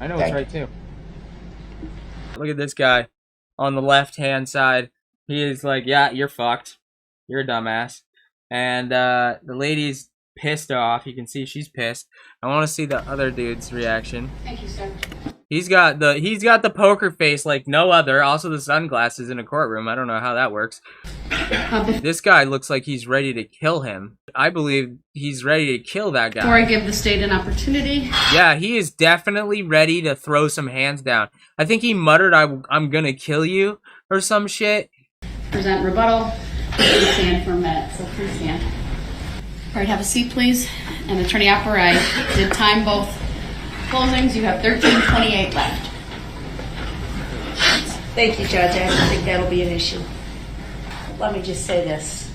I know Thank it's right too. Look at this guy on the left-hand side. He is like, yeah, you're fucked. You're a dumbass. And the lady's pissed off. You can see she's pissed. I want to see the other dude's reaction. Thank you, sir. He's got the poker face like no other. Also the sunglasses in a courtroom. I don't know how that works. This guy looks like he's ready to kill him. I believe he's ready to kill that guy. Before I give the state an opportunity, Yeah, he is definitely ready to throw some hands down. I think he muttered, I'm gonna kill you, or some shit. present rebuttal. Please stand for a minute, so please stand. All right, have a seat, please. And Attorney Opper, I did time both closings. You have 13:28 left. Thank you, Judge. I don't think that'll be an issue. Let me just say this.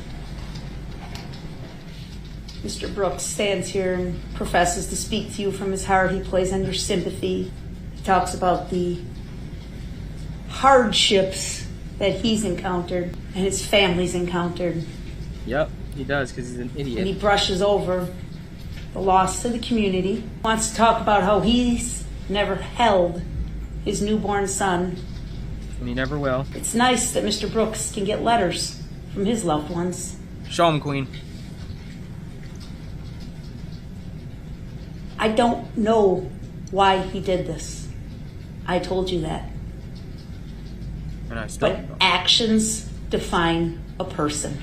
Mr. Brooks stands here and professes to speak to you from his heart. He plays on your sympathy. He talks about the hardships that he's encountered and his family's encountered. Yep, he does, because he's an And he idiot. brushes over the loss to the community. Wants to talk about how he's never held his newborn son. And he never will. It's nice that Mr. Brooks can get letters from his loved ones. Show him, Queen. I don't know why he did this. I told you that. And I still But don't. actions define a person.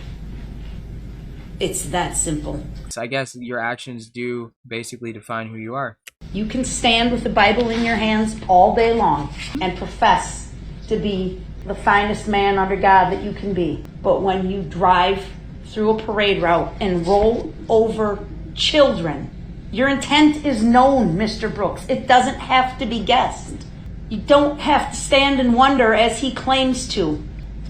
It's that simple. So I guess your actions do basically define who you are. You can stand with the Bible in your hands all day long and profess to be the finest man under God that you can be. But when you drive through a parade route and roll over children, your intent is known, Mr. Brooks. It doesn't have to be guessed. You don't have to stand and wonder, as he claims to,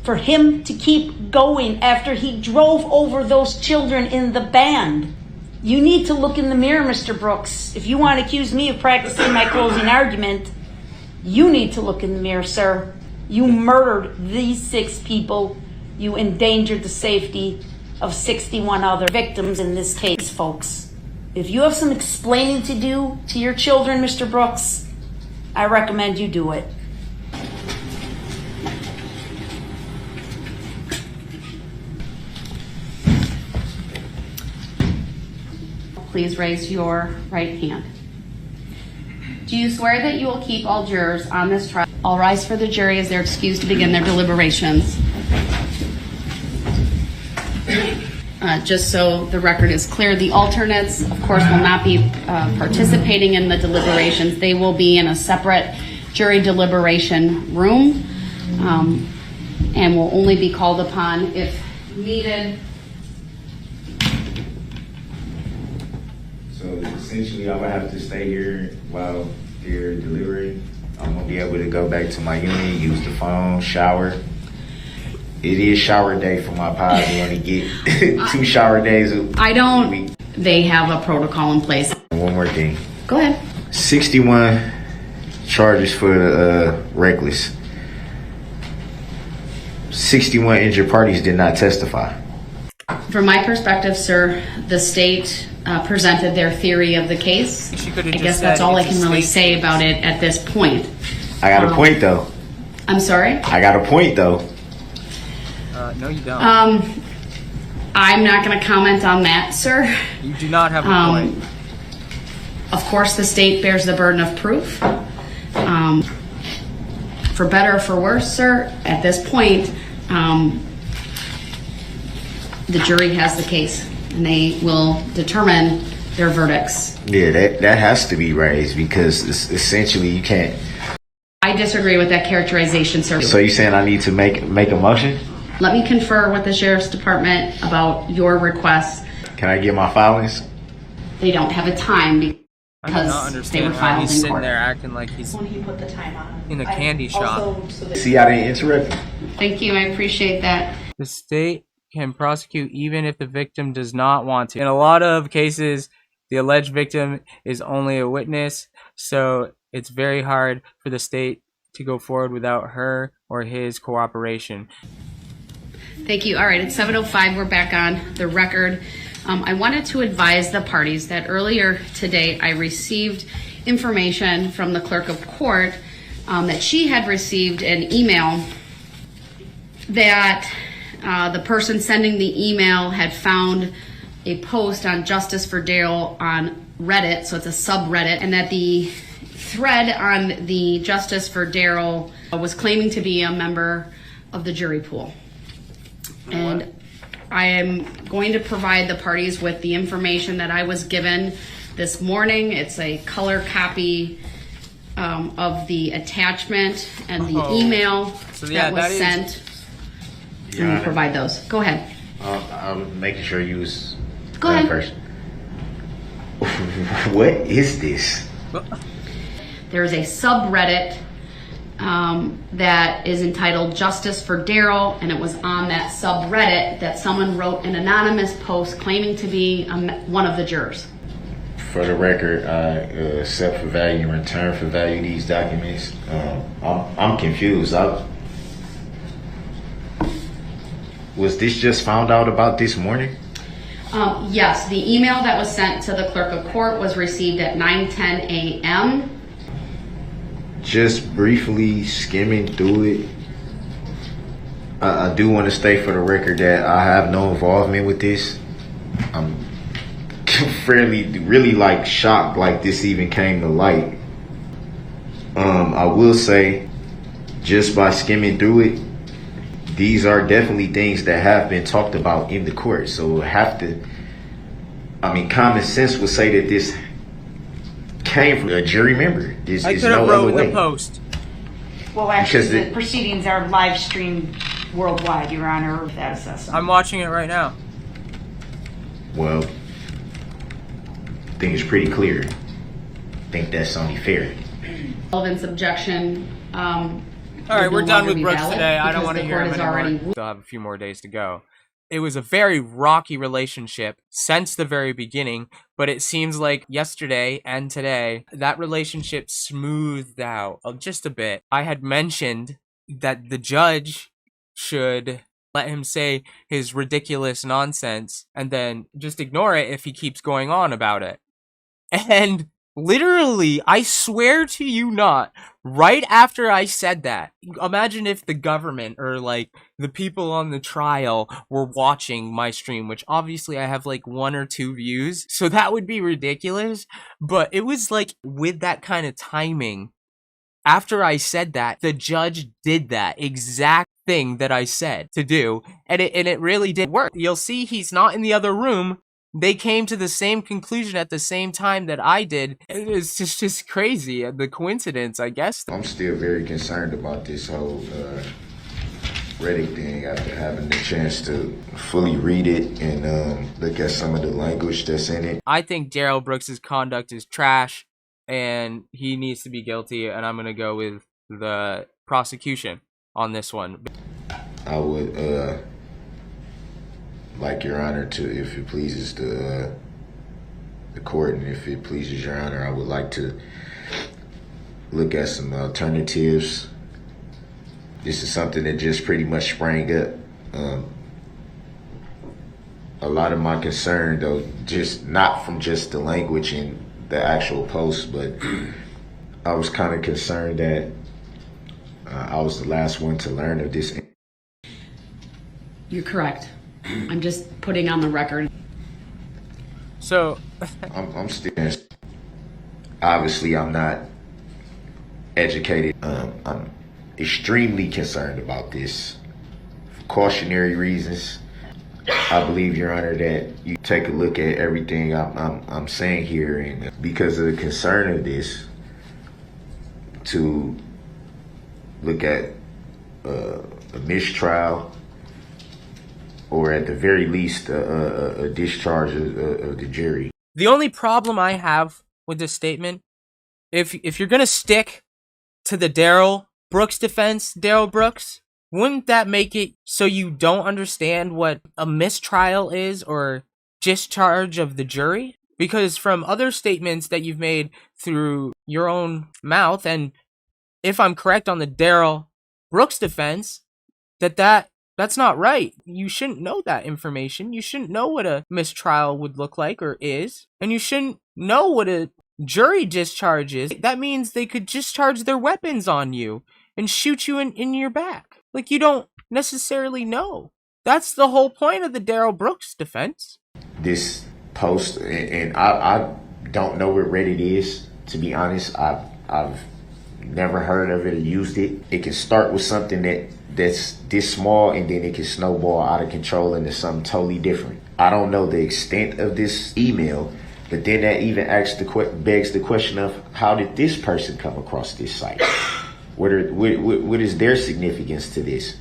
for him to keep going after he drove over those children in the band. You need to look in the mirror, Mr. Brooks. If you want to accuse me of practicing my closing argument, you need to look in the mirror, sir. You murdered these 6 people. You endangered the safety of 61 other victims in this case, folks. If you have some explaining to do to your children, Mr. Brooks, I recommend you do it. Please raise your right hand. Do you swear that you will keep all jurors on this trial? All rise for the jury as they're excused to begin their deliberations. Just so the record is clear, the alternates, of course, will not be participating in the deliberations. They will be in a separate jury deliberation room and will only be called upon if needed. So essentially, I'm gonna have to stay here while they're delivering. I'm gonna be able to go back to my unit, use the phone, shower. It is shower day for my pods. We only get 2 shower days a week. They have a protocol in place. One more thing. Go ahead. 61 charges for reckless. 61 injured parties did not testify. From my perspective, sir, the state presented their theory of the case. She could've I just guess that's said all I it's a can really state say about it at this point. I got a point though. I'm sorry? I got a point though. No, you don't. I'm not going to comment on that, sir. You do not have a point. Of course, the state bears the burden of proof. For better or for worse, sir, at this point, the jury has the case, and they will determine their verdicts. Yeah, that has to be raised because essentially you can't. I disagree with that characterization, sir. So you saying I need to make a motion? Let me confer with the sheriff's department about your request. Can I get my filings? They don't have a time I do not because they understand were how filed he's in sitting court. there acting like he's When he put the time on. in a candy shop. See, I didn't interrupt you. Thank you, I appreciate that. The state can prosecute even if the victim does not want to. In a lot of cases, the alleged victim is only a witness, so it's very hard for the state to go forward without her or his cooperation. Thank you. All right, it's 7:05. We're back on the record. I wanted to advise the parties that earlier today I received information from the clerk of court that she had received an email that the person sending the email had found a post on Justice for Darrell on Reddit, so it's a subreddit, and that the thread on the Justice for Darrell was claiming to be a member of the jury pool. And I am going to provide the parties with the information that I was given this morning. It's a color copy of the attachment and the email that was sent. I'm going to provide those. Go ahead. I'm making sure you was Go ahead. first. What is this? There is a subreddit that is entitled Justice for Daryl, and it was on that subreddit that someone wrote an anonymous post claiming to be one of the jurors. For the record, I accept for value in return for value these documents. I'm confused. Was this just found out about this morning? Yes, the email that was sent to the clerk of court was received at 9:10 a.m. Just briefly skimming through it. I do want to state for the record that I have no involvement with this. I'm really like shocked like this even came to light. I will say, just by skimming through it, these are definitely things that have been talked about in the court. So common sense would say that this came from a jury member. I could have wrote the post. Well, actually, Because the proceedings are live streamed worldwide, Your Honor, with that assessment. I'm watching it right now. Well, I think it's pretty clear. I think that's only fair. Relevance objection. All right, we're done with Brooks today. I don't want to hear him anymore. Already... Still have a few more days to go. It was a very rocky relationship since the very beginning, but it seems like yesterday and today, that relationship smoothed out just a bit. I had mentioned that the judge should let him say his ridiculous nonsense and then just ignore it if he keeps going on about it. And literally, I swear to you not, right after I said that, imagine if the government or like the people on the trial were watching my stream, which obviously I have like 1 or 2 views, so that would be ridiculous. But it was like with that kind of timing, after I said that, the judge did that exact thing that I said to do, and it really did work. You'll see he's not in the other room. They came to the same conclusion at the same time that I did. It's just crazy, the coincidence, I guess. I'm still very concerned about this whole Reddit thing after having the chance to fully read it and look at some of the language that's in it. I think Daryl Brooks' conduct is trash, and he needs to be guilty, and I'm going to go with the prosecution on this one. I would like Your Honor to, if it pleases the court and if it pleases Your Honor, I would like to look at some alternatives. This is something that just pretty much sprang up. A lot of my concern, though, just not from just the language in the actual post, but I was kind of concerned that I was the last one to learn of this. You're correct. I'm just putting on the record. So, I'm still, obviously I'm not educated. I'm extremely concerned about this for cautionary reasons. I believe, Your Honor, that you take a look at everything I'm saying here, and because of the concern of this, to look at a mistrial, or at the very least, a discharge of the jury. the only problem I have with this statement, if you're gonna stick to the Daryl Brooks defense, Daryl Brooks, wouldn't that make it so you don't understand what a mistrial is or discharge of the jury? Because from other statements that you've made through your own mouth, and if I'm correct on the Daryl Brooks defense, that's not right. You shouldn't know that information. You shouldn't know what a mistrial would look like or is. And you shouldn't know what a jury discharge is. That means they could discharge their weapons on you and shoot you in your back. Like, you don't necessarily know. That's the whole point of the Daryl Brooks defense. This post, and I don't know what Reddit is, to be honest. I've never heard of it or used it. It can start with something that's this small, and then it can snowball out of control into something totally different. I don't know the extent of this email, but then that even begs the question of, how did this person come across this site? What is their significance to this?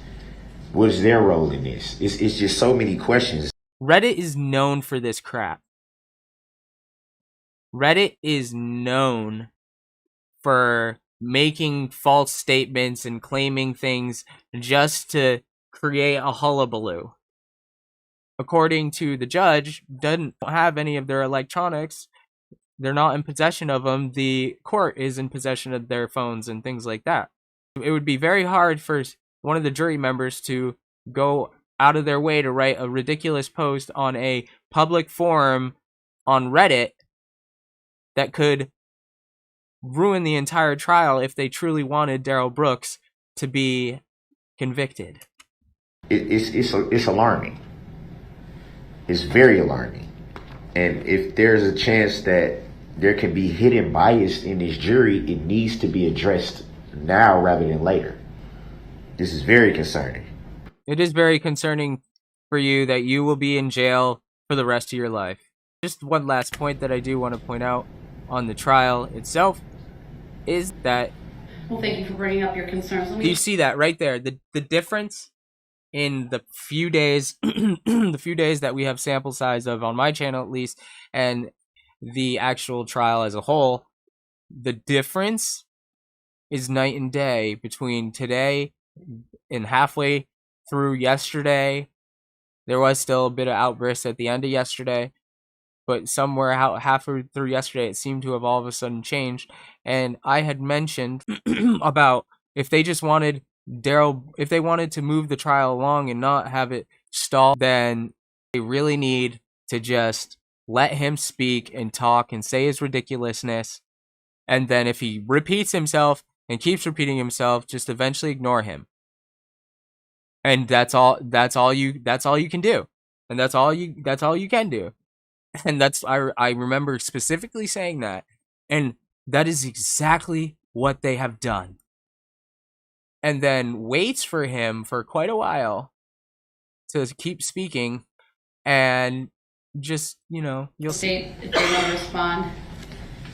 What is their role in this? It's just so many questions. Reddit is known for this crap. Reddit is known for making false statements and claiming things just to create a hullabaloo. According to the judge, doesn't have any of their electronics. They're not in possession of them. The court is in possession of their phones and things like that. It would be very hard for one of the jury members to go out of their way to write a ridiculous post on a public forum on Reddit that could ruin the entire trial if they truly wanted Darrell Brooks to be convicted. It's alarming. It's very alarming. And if there's a chance that there can be hidden bias in this jury, it needs to be addressed now rather than later. This is very concerning. It is very concerning for you that you will be in jail for the rest of your life. Just one last point that I do want to point out on the trial itself is that... Well, thank you for bringing up your concerns. Do you see that right there? The difference in the few days, the few days that we have sample size of on my channel at least, and the actual trial as a whole, the difference is night and day between today and halfway through yesterday. There was still a bit of outbursts at the end of yesterday, but somewhere halfway through yesterday, it seemed to have all of a sudden changed. And I had mentioned about if they just wanted if they wanted to move the trial along and not have it stall, then they really need to just let him speak and talk and say his ridiculousness. And then if he repeats himself and keeps repeating himself, just eventually ignore him. And that's all you can do. And that's all you can do. And I remember specifically saying that. And that is exactly what they have done. And then waits for him for quite a while to keep speaking, and just, you'll state if they want to respond,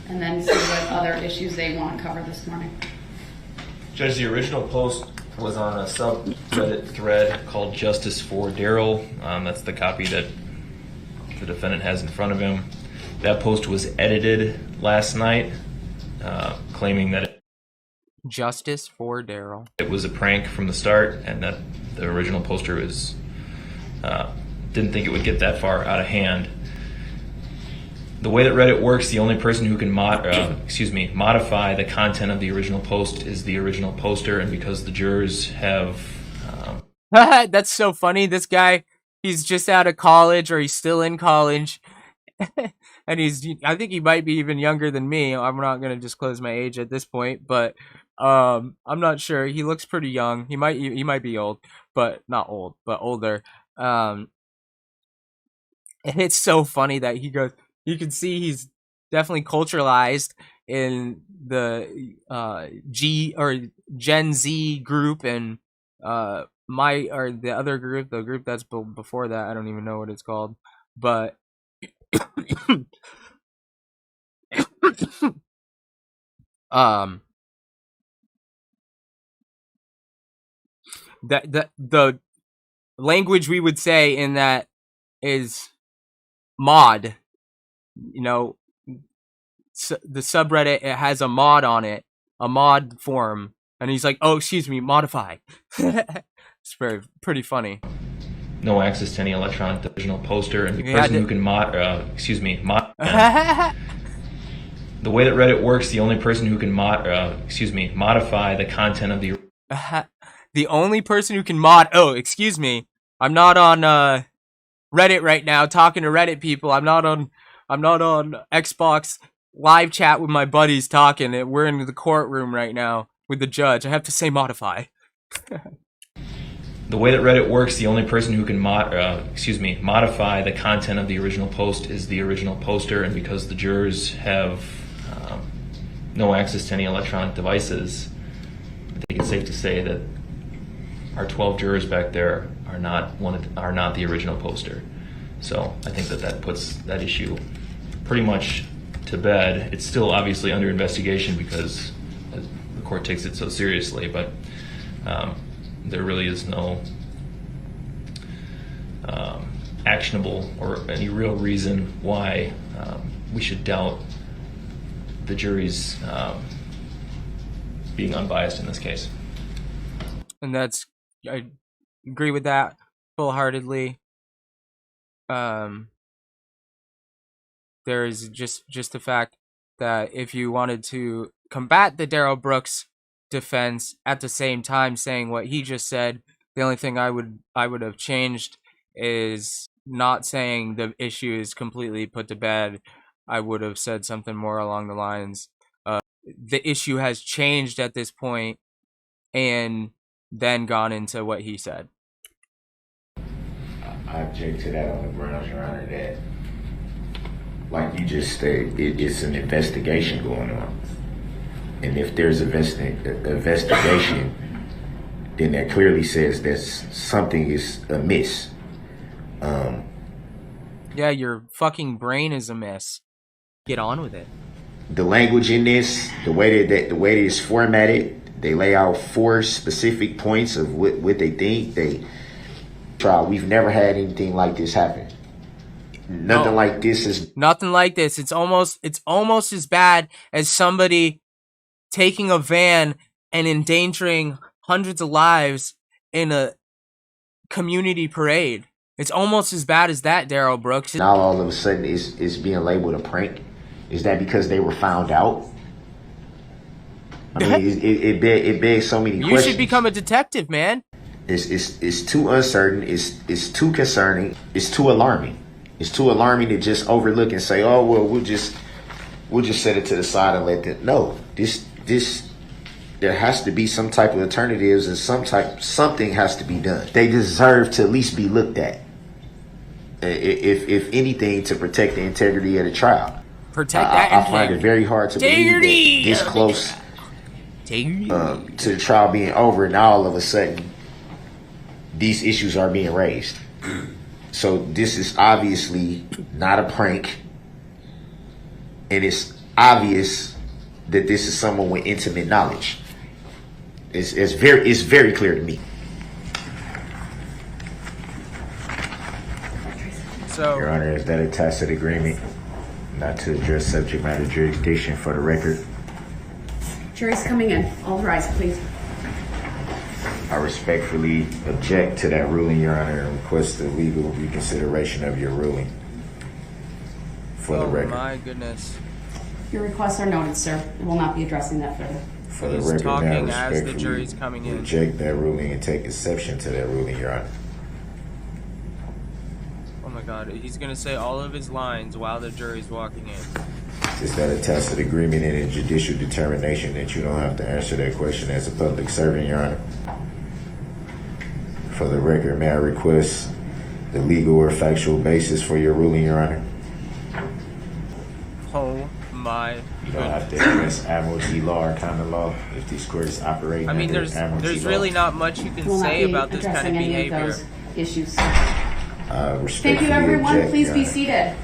and then see what other issues they want to cover this morning. Judge, the original post was on a subreddit thread called Justice for Darrell. That's the copy that the defendant has in front of him. That post was edited last night, claiming that Justice for Darrell. It was a prank from the start, and that the original poster was didn't think it would get that far out of hand. The way that Reddit works, the only person who can modify the content of the original post is the original poster, and because the jurors have That's so funny. This guy, he's just out of college, or he's still in college. And I think he might be even younger than me. I'm not going to disclose my age at this point, but I'm not sure. He looks pretty young. He might be old, but not old, but older. And it's so funny that he goes, you can see he's definitely culturalized in the Gen Z group, and the other group, the group that's before that, I don't even know what it's called, but the language we would say in that is mod. The subreddit, it has a mod on it, a mod forum, and he's like, "Oh, excuse me, modify." It's pretty funny. No access to any electronic divisional poster, and the person who can the way that Reddit works, the only person who can modify the content of the the only person who can excuse me, I'm not on Reddit right now talking to Reddit people. I'm not on Xbox live chat with my buddies talking. We're in the courtroom right now with the judge. I have to say modify. The way that Reddit works, the only person who can modify the content of the original post is the original poster, and because the jurors have no access to any electronic devices, I think it's safe to say that our 12 jurors back there are not the original poster. So I think that puts that issue pretty much to bed. It's still obviously under investigation because the court takes it so seriously, but there really is no actionable or any real reason why we should doubt the jury's being unbiased in this case. And I agree with that full-heartedly. There is just the fact that if you wanted to combat the Darrell Brooks defense at the same time saying what he just said, the only thing I would have changed is not saying the issue is completely put to bed. I would have said something more along the lines the issue has changed at this point, and then gone into what he said. I object to that on the grounds, Your Honor, that, like you just said, it's an investigation going on. And if there's an investigation, then that clearly says that something is amiss. Yeah, your fucking brain is a mess. Get on with it. The language in this, the way that it's formatted, they lay out 4 specific points of what they think they trial. We've never had anything like this happen. Nothing like this is nothing like this. It's almost as bad as somebody taking a van and endangering hundreds of lives in a community parade. It's almost as bad as that, Darrell Brooks. Now all of a sudden it's being labeled a prank. Is that because they were found out? I mean, it begs so many questions. You should become a detective, man. It's too uncertain. It's too concerning. It's too alarming. It's too alarming to just overlook and say, "Oh well, we'll just set it to the side and let them." No, this there has to be some type of alternatives and something has to be done. They deserve to at least be looked at, if anything, to protect the integrity of the trial. Protect that I find it very hard to believe that this close to the trial being over, and all of a sudden these issues are being raised. So this is obviously not a prank, and it's obvious that this is someone with intimate knowledge. It's very clear to me. So, Your Honor, is that a tacit agreement not to address subject matter jurisdiction for the record? Jury's coming in. All rise, please. I respectfully object to that ruling, Your Honor, and request the legal reconsideration of your ruling for the record. Oh my goodness. Your requests are noted, sir. We will not be addressing that further. For the He's record, now talking as the respectfully jury's coming in. reject that ruling and take exception to that ruling, Your Honor. Oh my god, he's gonna say all of his lines while the jury's walking in. Is that a tacit agreement and a judicial determination that you don't have to answer that question as a public servant, Your Honor? For the record, may I request the legal or factual basis for your ruling, Your Honor? Oh my You don't have to address admiralty law or common law if these courts operate. I mean, under there's admiralty law. really not much you can We will not say be about this kind addressing of any behavior. those issues. Respectfully Thank you, everyone. object, Please Your be Honor. seated.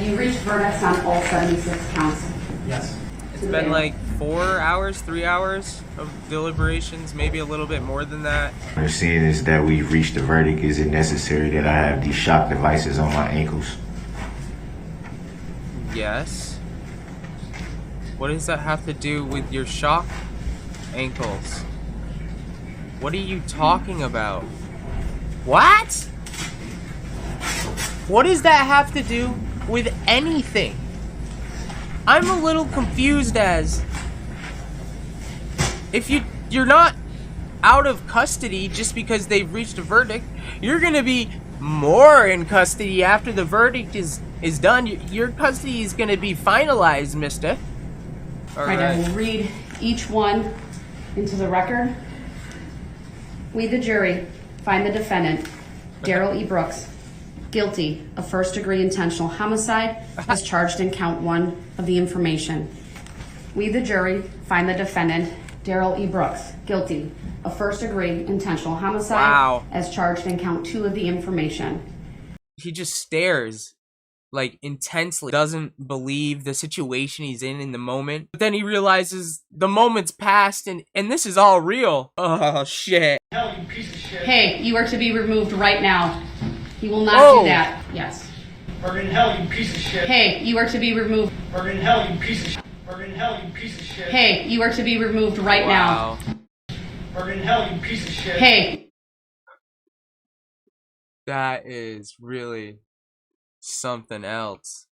You reached verdicts on all 76 counts. Yes. It's been like 4 hours, 3 hours of deliberations, maybe a little bit more than that. What I'm saying is that we've reached a verdict. Is it necessary that I have these shock devices on my ankles? Yes. What does that have to do with your shock ankles? What are you talking about? What? What does that have to do with anything? I'm a little confused as if you're not out of custody just because they've reached a verdict, you're gonna be more in custody after the verdict is done. Your custody is gonna be finalized, mister. All Right, I right. will read each one into the record. We, the jury, find the defendant, Darrell E. Brooks, guilty of first-degree intentional homicide as charged in count 1 of the information. We, the jury, find the defendant, Daryl E. Brooks, guilty of first-degree intentional homicide Wow. as charged in count 2 of the information. He just stares, like, intensely. Doesn't believe the situation he's in the moment. But then he realizes the moment's passed and this is all real. Oh, shit. Hell, you piece of shit. Hey, you are to be removed right now. You will not Whoa. do that. Yes. Burn in hell, you piece of shit. Hey, you are to be removed. Burn in hell, you piece of shit. Burn in hell, you piece of shit. Hey, you are to be removed right now. Wow. Burn in hell, you piece of shit. Hey. That is really something else.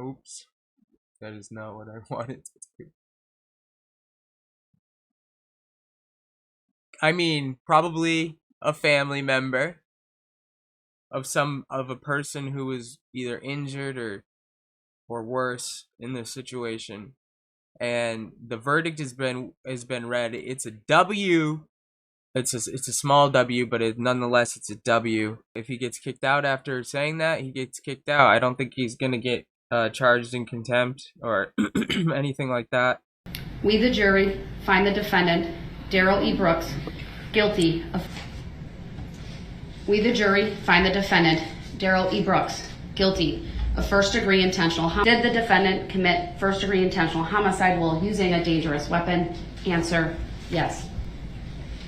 Oops. That is not what I wanted to do. I mean, probably a family member of a person who was either injured or worse in this situation. And the verdict has been read. It's a W. It's a small W, but nonetheless it's a W. If he gets kicked out after saying that, he gets kicked out. I don't think he's gonna get charged in contempt or anything like that. We, the jury, find the defendant, Daryl E. Brooks, guilty of. We, the jury, find the defendant, Daryl E. Brooks, guilty of first-degree intentional homicide. Did the defendant commit first-degree intentional homicide while using a dangerous weapon? Answer, yes.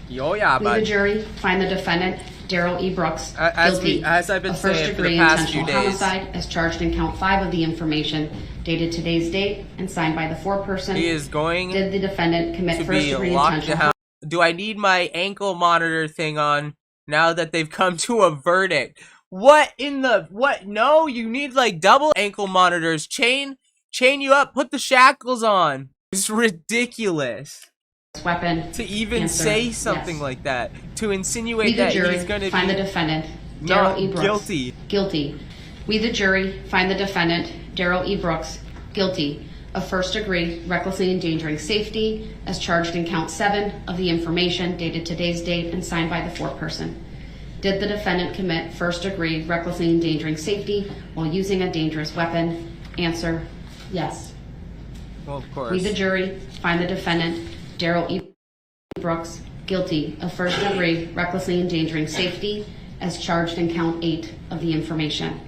Yo, yeah, We, the but jury, find the defendant, Daryl E. Brooks, as guilty I've been of saying for first-degree the past few intentional days, homicide as charged in count 5 of the information, dated today's date and signed by the foreperson. he is going Did the defendant commit to be first-degree locked intentional down. Do I need my ankle monitor thing on now that they've come to a verdict? What? No, you need like double ankle monitors. Chain you up, put the shackles on. It's ridiculous weapon? to even Answer, say something yes. like that. To We, insinuate the that jury, he's going to find the be defendant, not Daryl E. Brooks, guilty. guilty. We, the jury, find the defendant, Daryl E. Brooks, guilty of first-degree recklessly endangering safety as charged in count 7 of the information, dated today's date and signed by the foreperson. Did the defendant commit first-degree recklessly endangering safety while using a dangerous weapon? Answer, yes. Well, of course. We, the jury, find the defendant, Daryl E. Brooks, guilty of first-degree recklessly endangering safety as charged in count 8 of the information,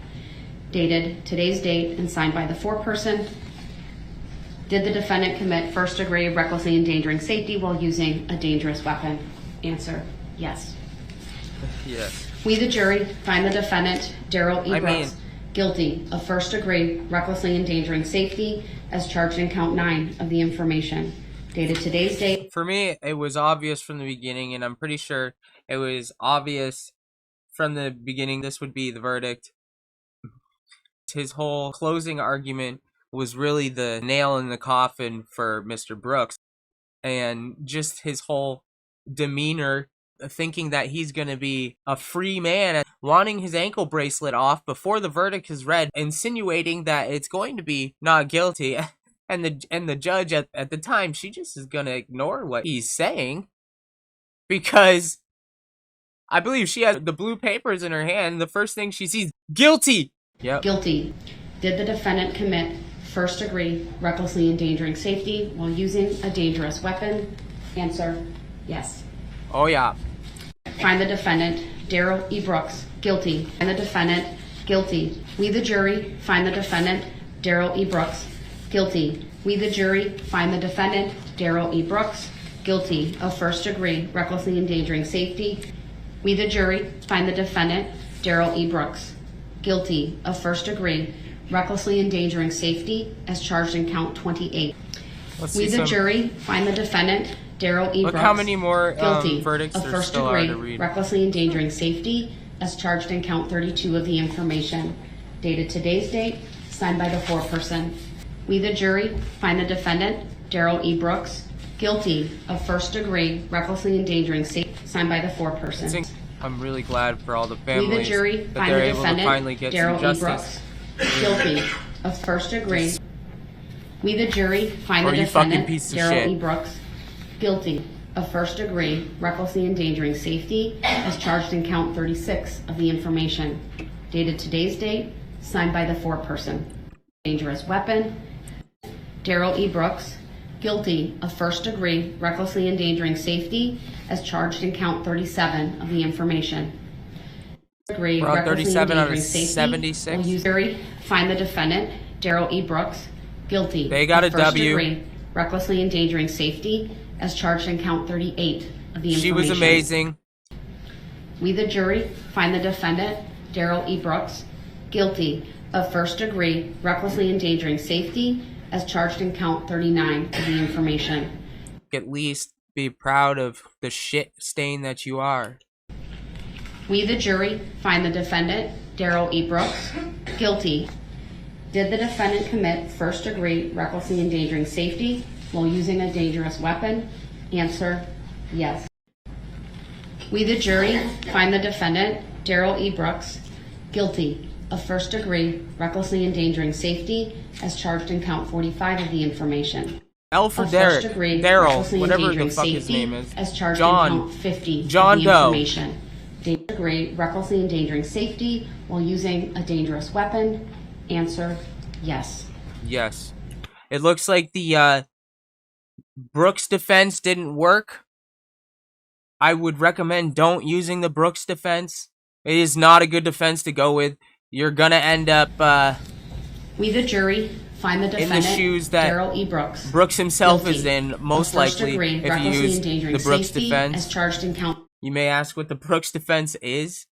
dated today's date and signed by the foreperson. Did the defendant commit first-degree recklessly endangering safety while using a dangerous weapon? Answer, yes. Yes. We, the jury, find the defendant, Daryl E. I Brooks, mean- guilty of first-degree recklessly endangering safety as charged in count 9 of the information, dated today's date. For me, it was obvious from the beginning, and I'm pretty sure it was obvious from the beginning this would be the verdict. His whole closing argument was really the nail in the coffin for Mr. Brooks. And just his whole demeanor, thinking that he's going to be a free man, wanting his ankle bracelet off before the verdict is read, insinuating that it's going to be not guilty. And the judge at the time, she just is going to ignore what he's saying because I believe she has the blue papers in her hand. The first thing she sees, guilty. Yep. Guilty. Did the defendant commit first-degree recklessly endangering safety while using a dangerous weapon? Answer, yes. Oh, yeah. Find the defendant, Daryl E. Brooks, guilty. And the defendant, guilty. We, the jury, find the defendant, Daryl E. Brooks, guilty. We, the jury, find the defendant, Daryl E. Brooks, guilty of first-degree recklessly endangering safety. We, the jury, find the defendant, Daryl E. Brooks, guilty of first-degree recklessly endangering safety as charged in count 28. Let's We, see the some. jury, find the defendant, Daryl E. Look Brooks, how many more guilty verdicts of there still are to first-degree read. recklessly endangering safety as charged in count 32 of the information, dated today's date, signed by the foreperson. We, the jury, find the defendant, Daryl E. Brooks, guilty of first-degree recklessly endangering safety, signed by the foreperson. I'm really glad for all the We, families the jury, that find they're the able to finally defendant, get some Daryl E. justice. Brooks, guilty of first-degree. We, the jury, find the Or you fucking defendant, piece of Daryl shit. E. Brooks, guilty of first-degree recklessly endangering safety as charged in count 36 of the information, dated today's date, signed by the foreperson. Dangerous weapon. Daryl E. Brooks, guilty of first-degree recklessly endangering safety as charged in count 37 of the information. Degree We're on recklessly 37 out of endangering safety 76. will use jury find the defendant, Daryl E. Brooks, guilty They got of a W. first-degree recklessly endangering safety as charged in count 38 of the information. She was amazing. We, the jury, find the defendant, Daryl E. Brooks, guilty of first-degree recklessly endangering safety as charged in count 39 of the information. At least be proud of the shit stain that you are. We, the jury, find the defendant, Daryl E. Brooks, guilty. Did the defendant commit first-degree recklessly endangering safety while using a dangerous weapon? Answer, yes. We, the jury, find the defendant, Daryl E. Brooks, guilty of first-degree recklessly endangering safety as charged in count 45 of the information. L for Of Derek, first-degree Daryl, recklessly whatever the endangering fuck his safety name is. as charged John. in count 50 John of the Doe. information. Degree recklessly endangering safety while using a dangerous weapon. Answer, yes. Yes. It looks like the Brooks defense didn't work. I would recommend don't using the Brooks defense. It is not a good defense to go with. You're gonna end up We, the jury, find the in the defendant, shoes that Daryl E. Brooks, Brooks himself guilty is in, most of likely, first-degree if you recklessly use endangering the Brooks safety defense. as charged in count. You may ask what the Brooks defense is.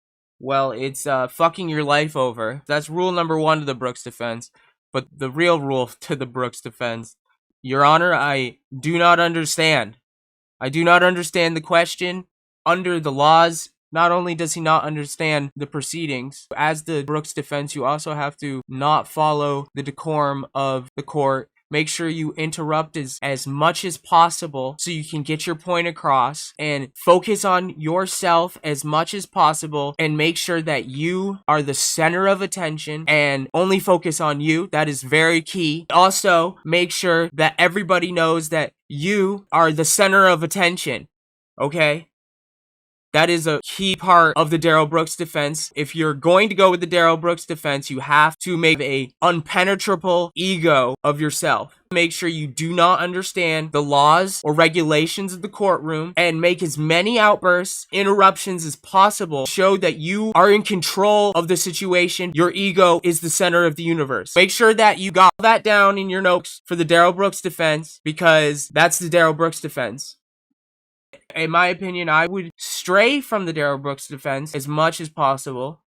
Well, it's fucking your life over. That's rule number 1 to the Brooks defense. But the real rule to the Brooks defense, Your Honor, I do not understand. I do not understand the question. Under the laws, not only does he not understand the proceedings, as the Brooks defense, you also have to not follow the decorum of the court. Make sure you interrupt as much as possible so you can get your point across, and focus on yourself as much as possible, and make sure that you are the center of attention and only focus on you. That is very key. Also, make sure that everybody knows that you are the center of attention. Okay? That is a key part of the Daryl Brooks defense. If you're going to go with the Daryl Brooks defense, you have to make a unpenetrable ego of yourself. Make sure you do not understand the laws or regulations of the courtroom, and make as many outbursts, interruptions as possible. Show that you are in control of the situation. Your ego is the center of the universe. Make sure that you got that down in your notes for the Daryl Brooks defense, because that's the Daryl Brooks defense. In my opinion, I would stray from the Daryl Brooks defense as much as possible.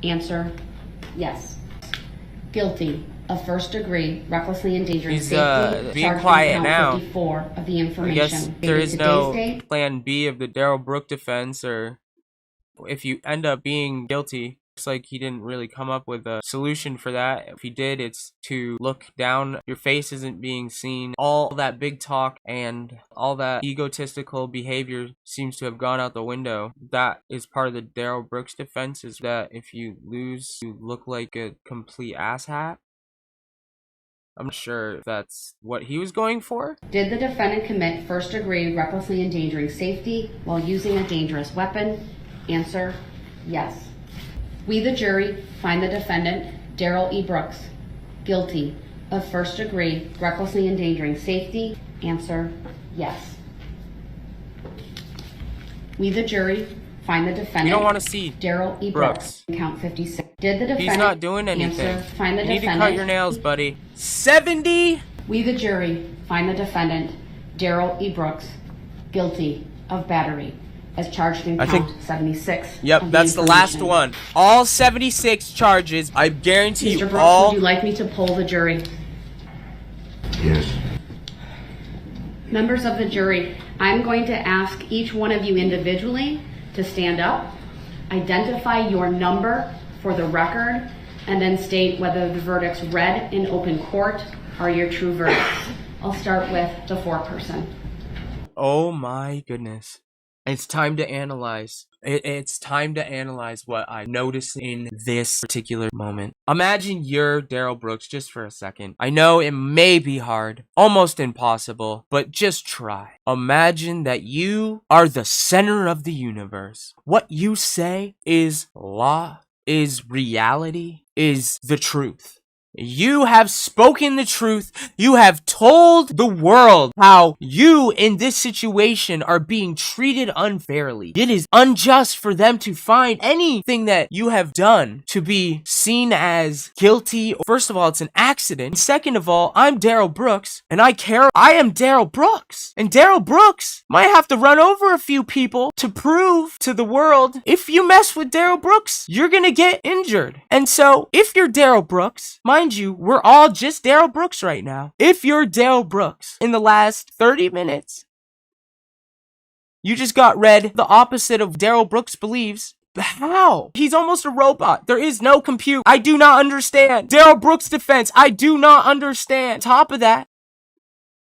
Answer, yes. Guilty of first-degree recklessly endangering He's, safety. being charged in quiet count now. 54 of the I information. guess there Dated is today's no date. plan B of the Daryl Brooks defense, or if you end up being guilty. Looks like he didn't really come up with a solution for that. If he did, it's to look down. Your face isn't being seen. All that big talk and all that egotistical behavior seems to have gone out the window. That is part of the Daryl Brooks defense, is that if you lose, you look like a complete asshat. I'm not sure if that's what he was going for. Did the defendant commit first-degree recklessly endangering safety while using a dangerous weapon? Answer, yes. We, the jury, find the defendant, Daryl E. Brooks, guilty of first-degree recklessly endangering safety. Answer, yes. We, the jury, find the defendant. We don't want to see Daryl E. Brooks. Brooks. Count 56. Did the defendant. He's not doing anything. Answer, find the You need to defendant. cut your nails, buddy. 70? We, the jury, find the defendant, Daryl E. Brooks, guilty of battery, as charged in I count think- 76. Yep, of that's the last information. one. All 76 charges. I guarantee Mr. you Brooks, all. would you like me to poll the jury? Yes. Members of the jury, I'm going to ask each one of you individually to stand up, identify your number for the record, and then state whether the verdicts read in open court are your true verdicts. I'll start with the foreperson. Oh my goodness. It's time to analyze. It's time to analyze what I noticed in this particular moment. Imagine you're Daryl Brooks just for a second. I know it may be hard, almost impossible, but just try. Imagine that you are the center of the universe. What you say is law, is reality, is the truth. You have spoken the truth. You have told the world how you in this situation are being treated unfairly. It is unjust for them to find anything that you have done to be seen as guilty. First of all, it's an accident. Second of all, I'm Darrell Brooks and I am Darrell Brooks. And Darrell Brooks might have to run over a few people to prove to the world, if you mess with Darrell Brooks, you're gonna get injured. And so, if you're Darrell Brooks, mind you, we're all just Darrell Brooks right now. If you're Darrell Brooks, in the last 30 minutes, you just got read the opposite of Darrell Brooks believes. How? He's almost a robot. There is no compute. I do not understand. Darrell Brooks' defense, I do not understand. Top of that,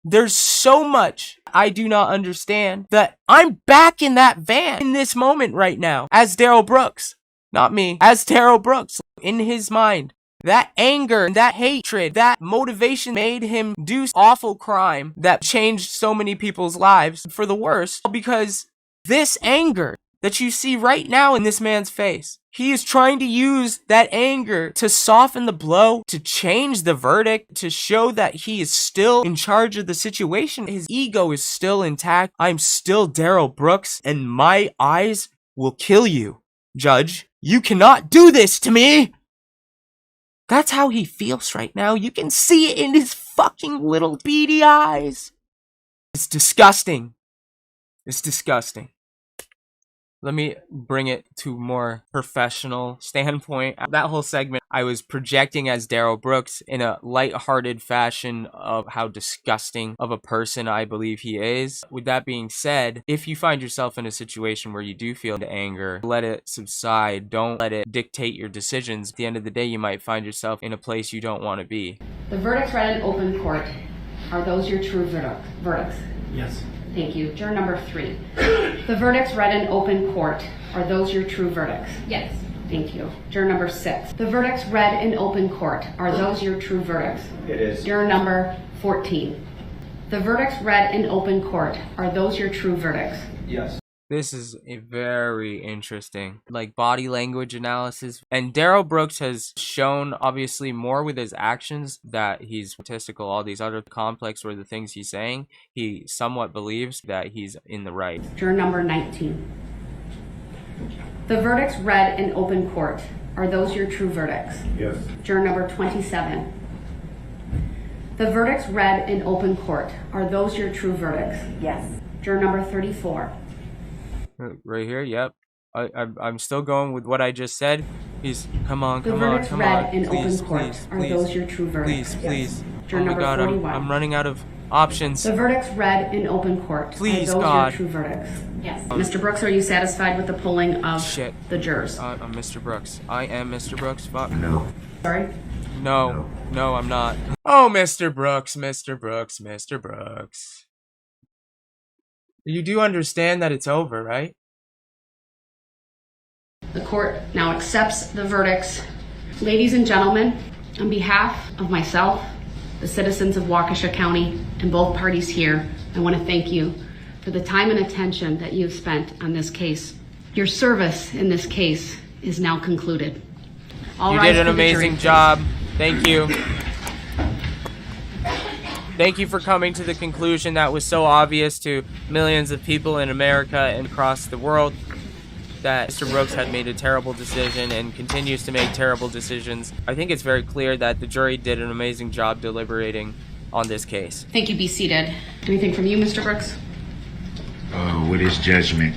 there's so much I do not understand that I'm back in that van in this moment right now as Darrell Brooks. Not me, as Darrell Brooks. In his mind, that anger, that hatred, that motivation made him do awful crime that changed so many people's lives for the worse. Because this anger that you see right now in this man's face, he is trying to use that anger to soften the blow, to change the verdict, to show that he is still in charge of the situation. His ego is still intact. I'm still Darrell Brooks, and my eyes will kill you, Judge. You cannot do this to me! That's how he feels right now. You can see it in his fucking little beady eyes. It's disgusting. It's disgusting. Let me bring it to a more professional standpoint. That whole segment, I was projecting as Darrell Brooks in a lighthearted fashion of how disgusting of a person I believe he is. With that being said, if you find yourself in a situation where you do feel anger, let it subside. Don't let it dictate your decisions. At the end of the day, you might find yourself in a place you don't want to be. The verdicts read in open court, are those your true verdicts? Yes. Thank you. Juror number 3. The verdicts read in open court, are those your true verdicts? Yes. Thank you. Juror number 6. The verdicts read in open court, are those your true verdicts? It is. Juror number 14. The verdicts read in open court, are those your true verdicts? Yes. This is a very interesting, body language analysis. And Darrell Brooks has shown, obviously, more with his actions that he's statistical. All these other complex were the things he's saying. He somewhat believes that he's in the right. Juror number 19. The verdicts read in open court, are those your true verdicts? Yes. Juror number 27. The verdicts read in open court, are those your true verdicts? Yes. Juror number 34. Right here, yep. I'm still going with what I just said. Come on, The come on, verdicts come read on. in Please, open court, please, are please, those your true verdicts? please. Juror Oh my number God, 41. I'm running out of options. The verdicts read in open court, Please, are those God. your true verdicts? Yes. Mr. Brooks, are you satisfied with the polling of Shit. the jurors? I'm Mr. Brooks. I am Mr. Brooks. Fuck. No. Sorry? No, I'm not. Oh, Mr. Brooks, Mr. Brooks, Mr. Brooks. You do understand that it's over, right? The court now accepts the verdicts. Ladies and gentlemen, on behalf of myself, the citizens of Waukesha County, and both parties here, I want to thank you for the time and attention that you've spent on this case. Your service in this case is now concluded. All You rise did an for the jury, amazing please. job. Thank you. Thank you for coming to the conclusion that was so obvious to millions of people in America and across the world that Mr. Brooks had made a terrible decision and continues to make terrible decisions. I think it's very clear that the jury did an amazing job deliberating on this case. Thank you. Be seated. Anything from you, Mr. Brooks? With his judgment.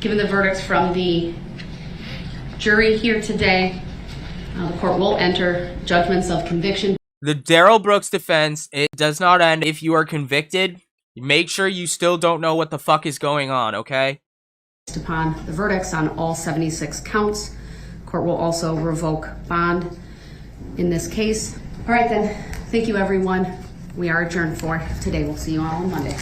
Given the verdicts from the jury here today, the court will enter judgments of conviction. The Darrell Brooks defense, it does not end if you are convicted. Make sure you still don't know what the fuck is going on, okay? Based upon the verdicts on all 76 counts, court will also revoke bond in this case. All right then, thank you everyone. We are adjourned for today. We'll see you all on Monday.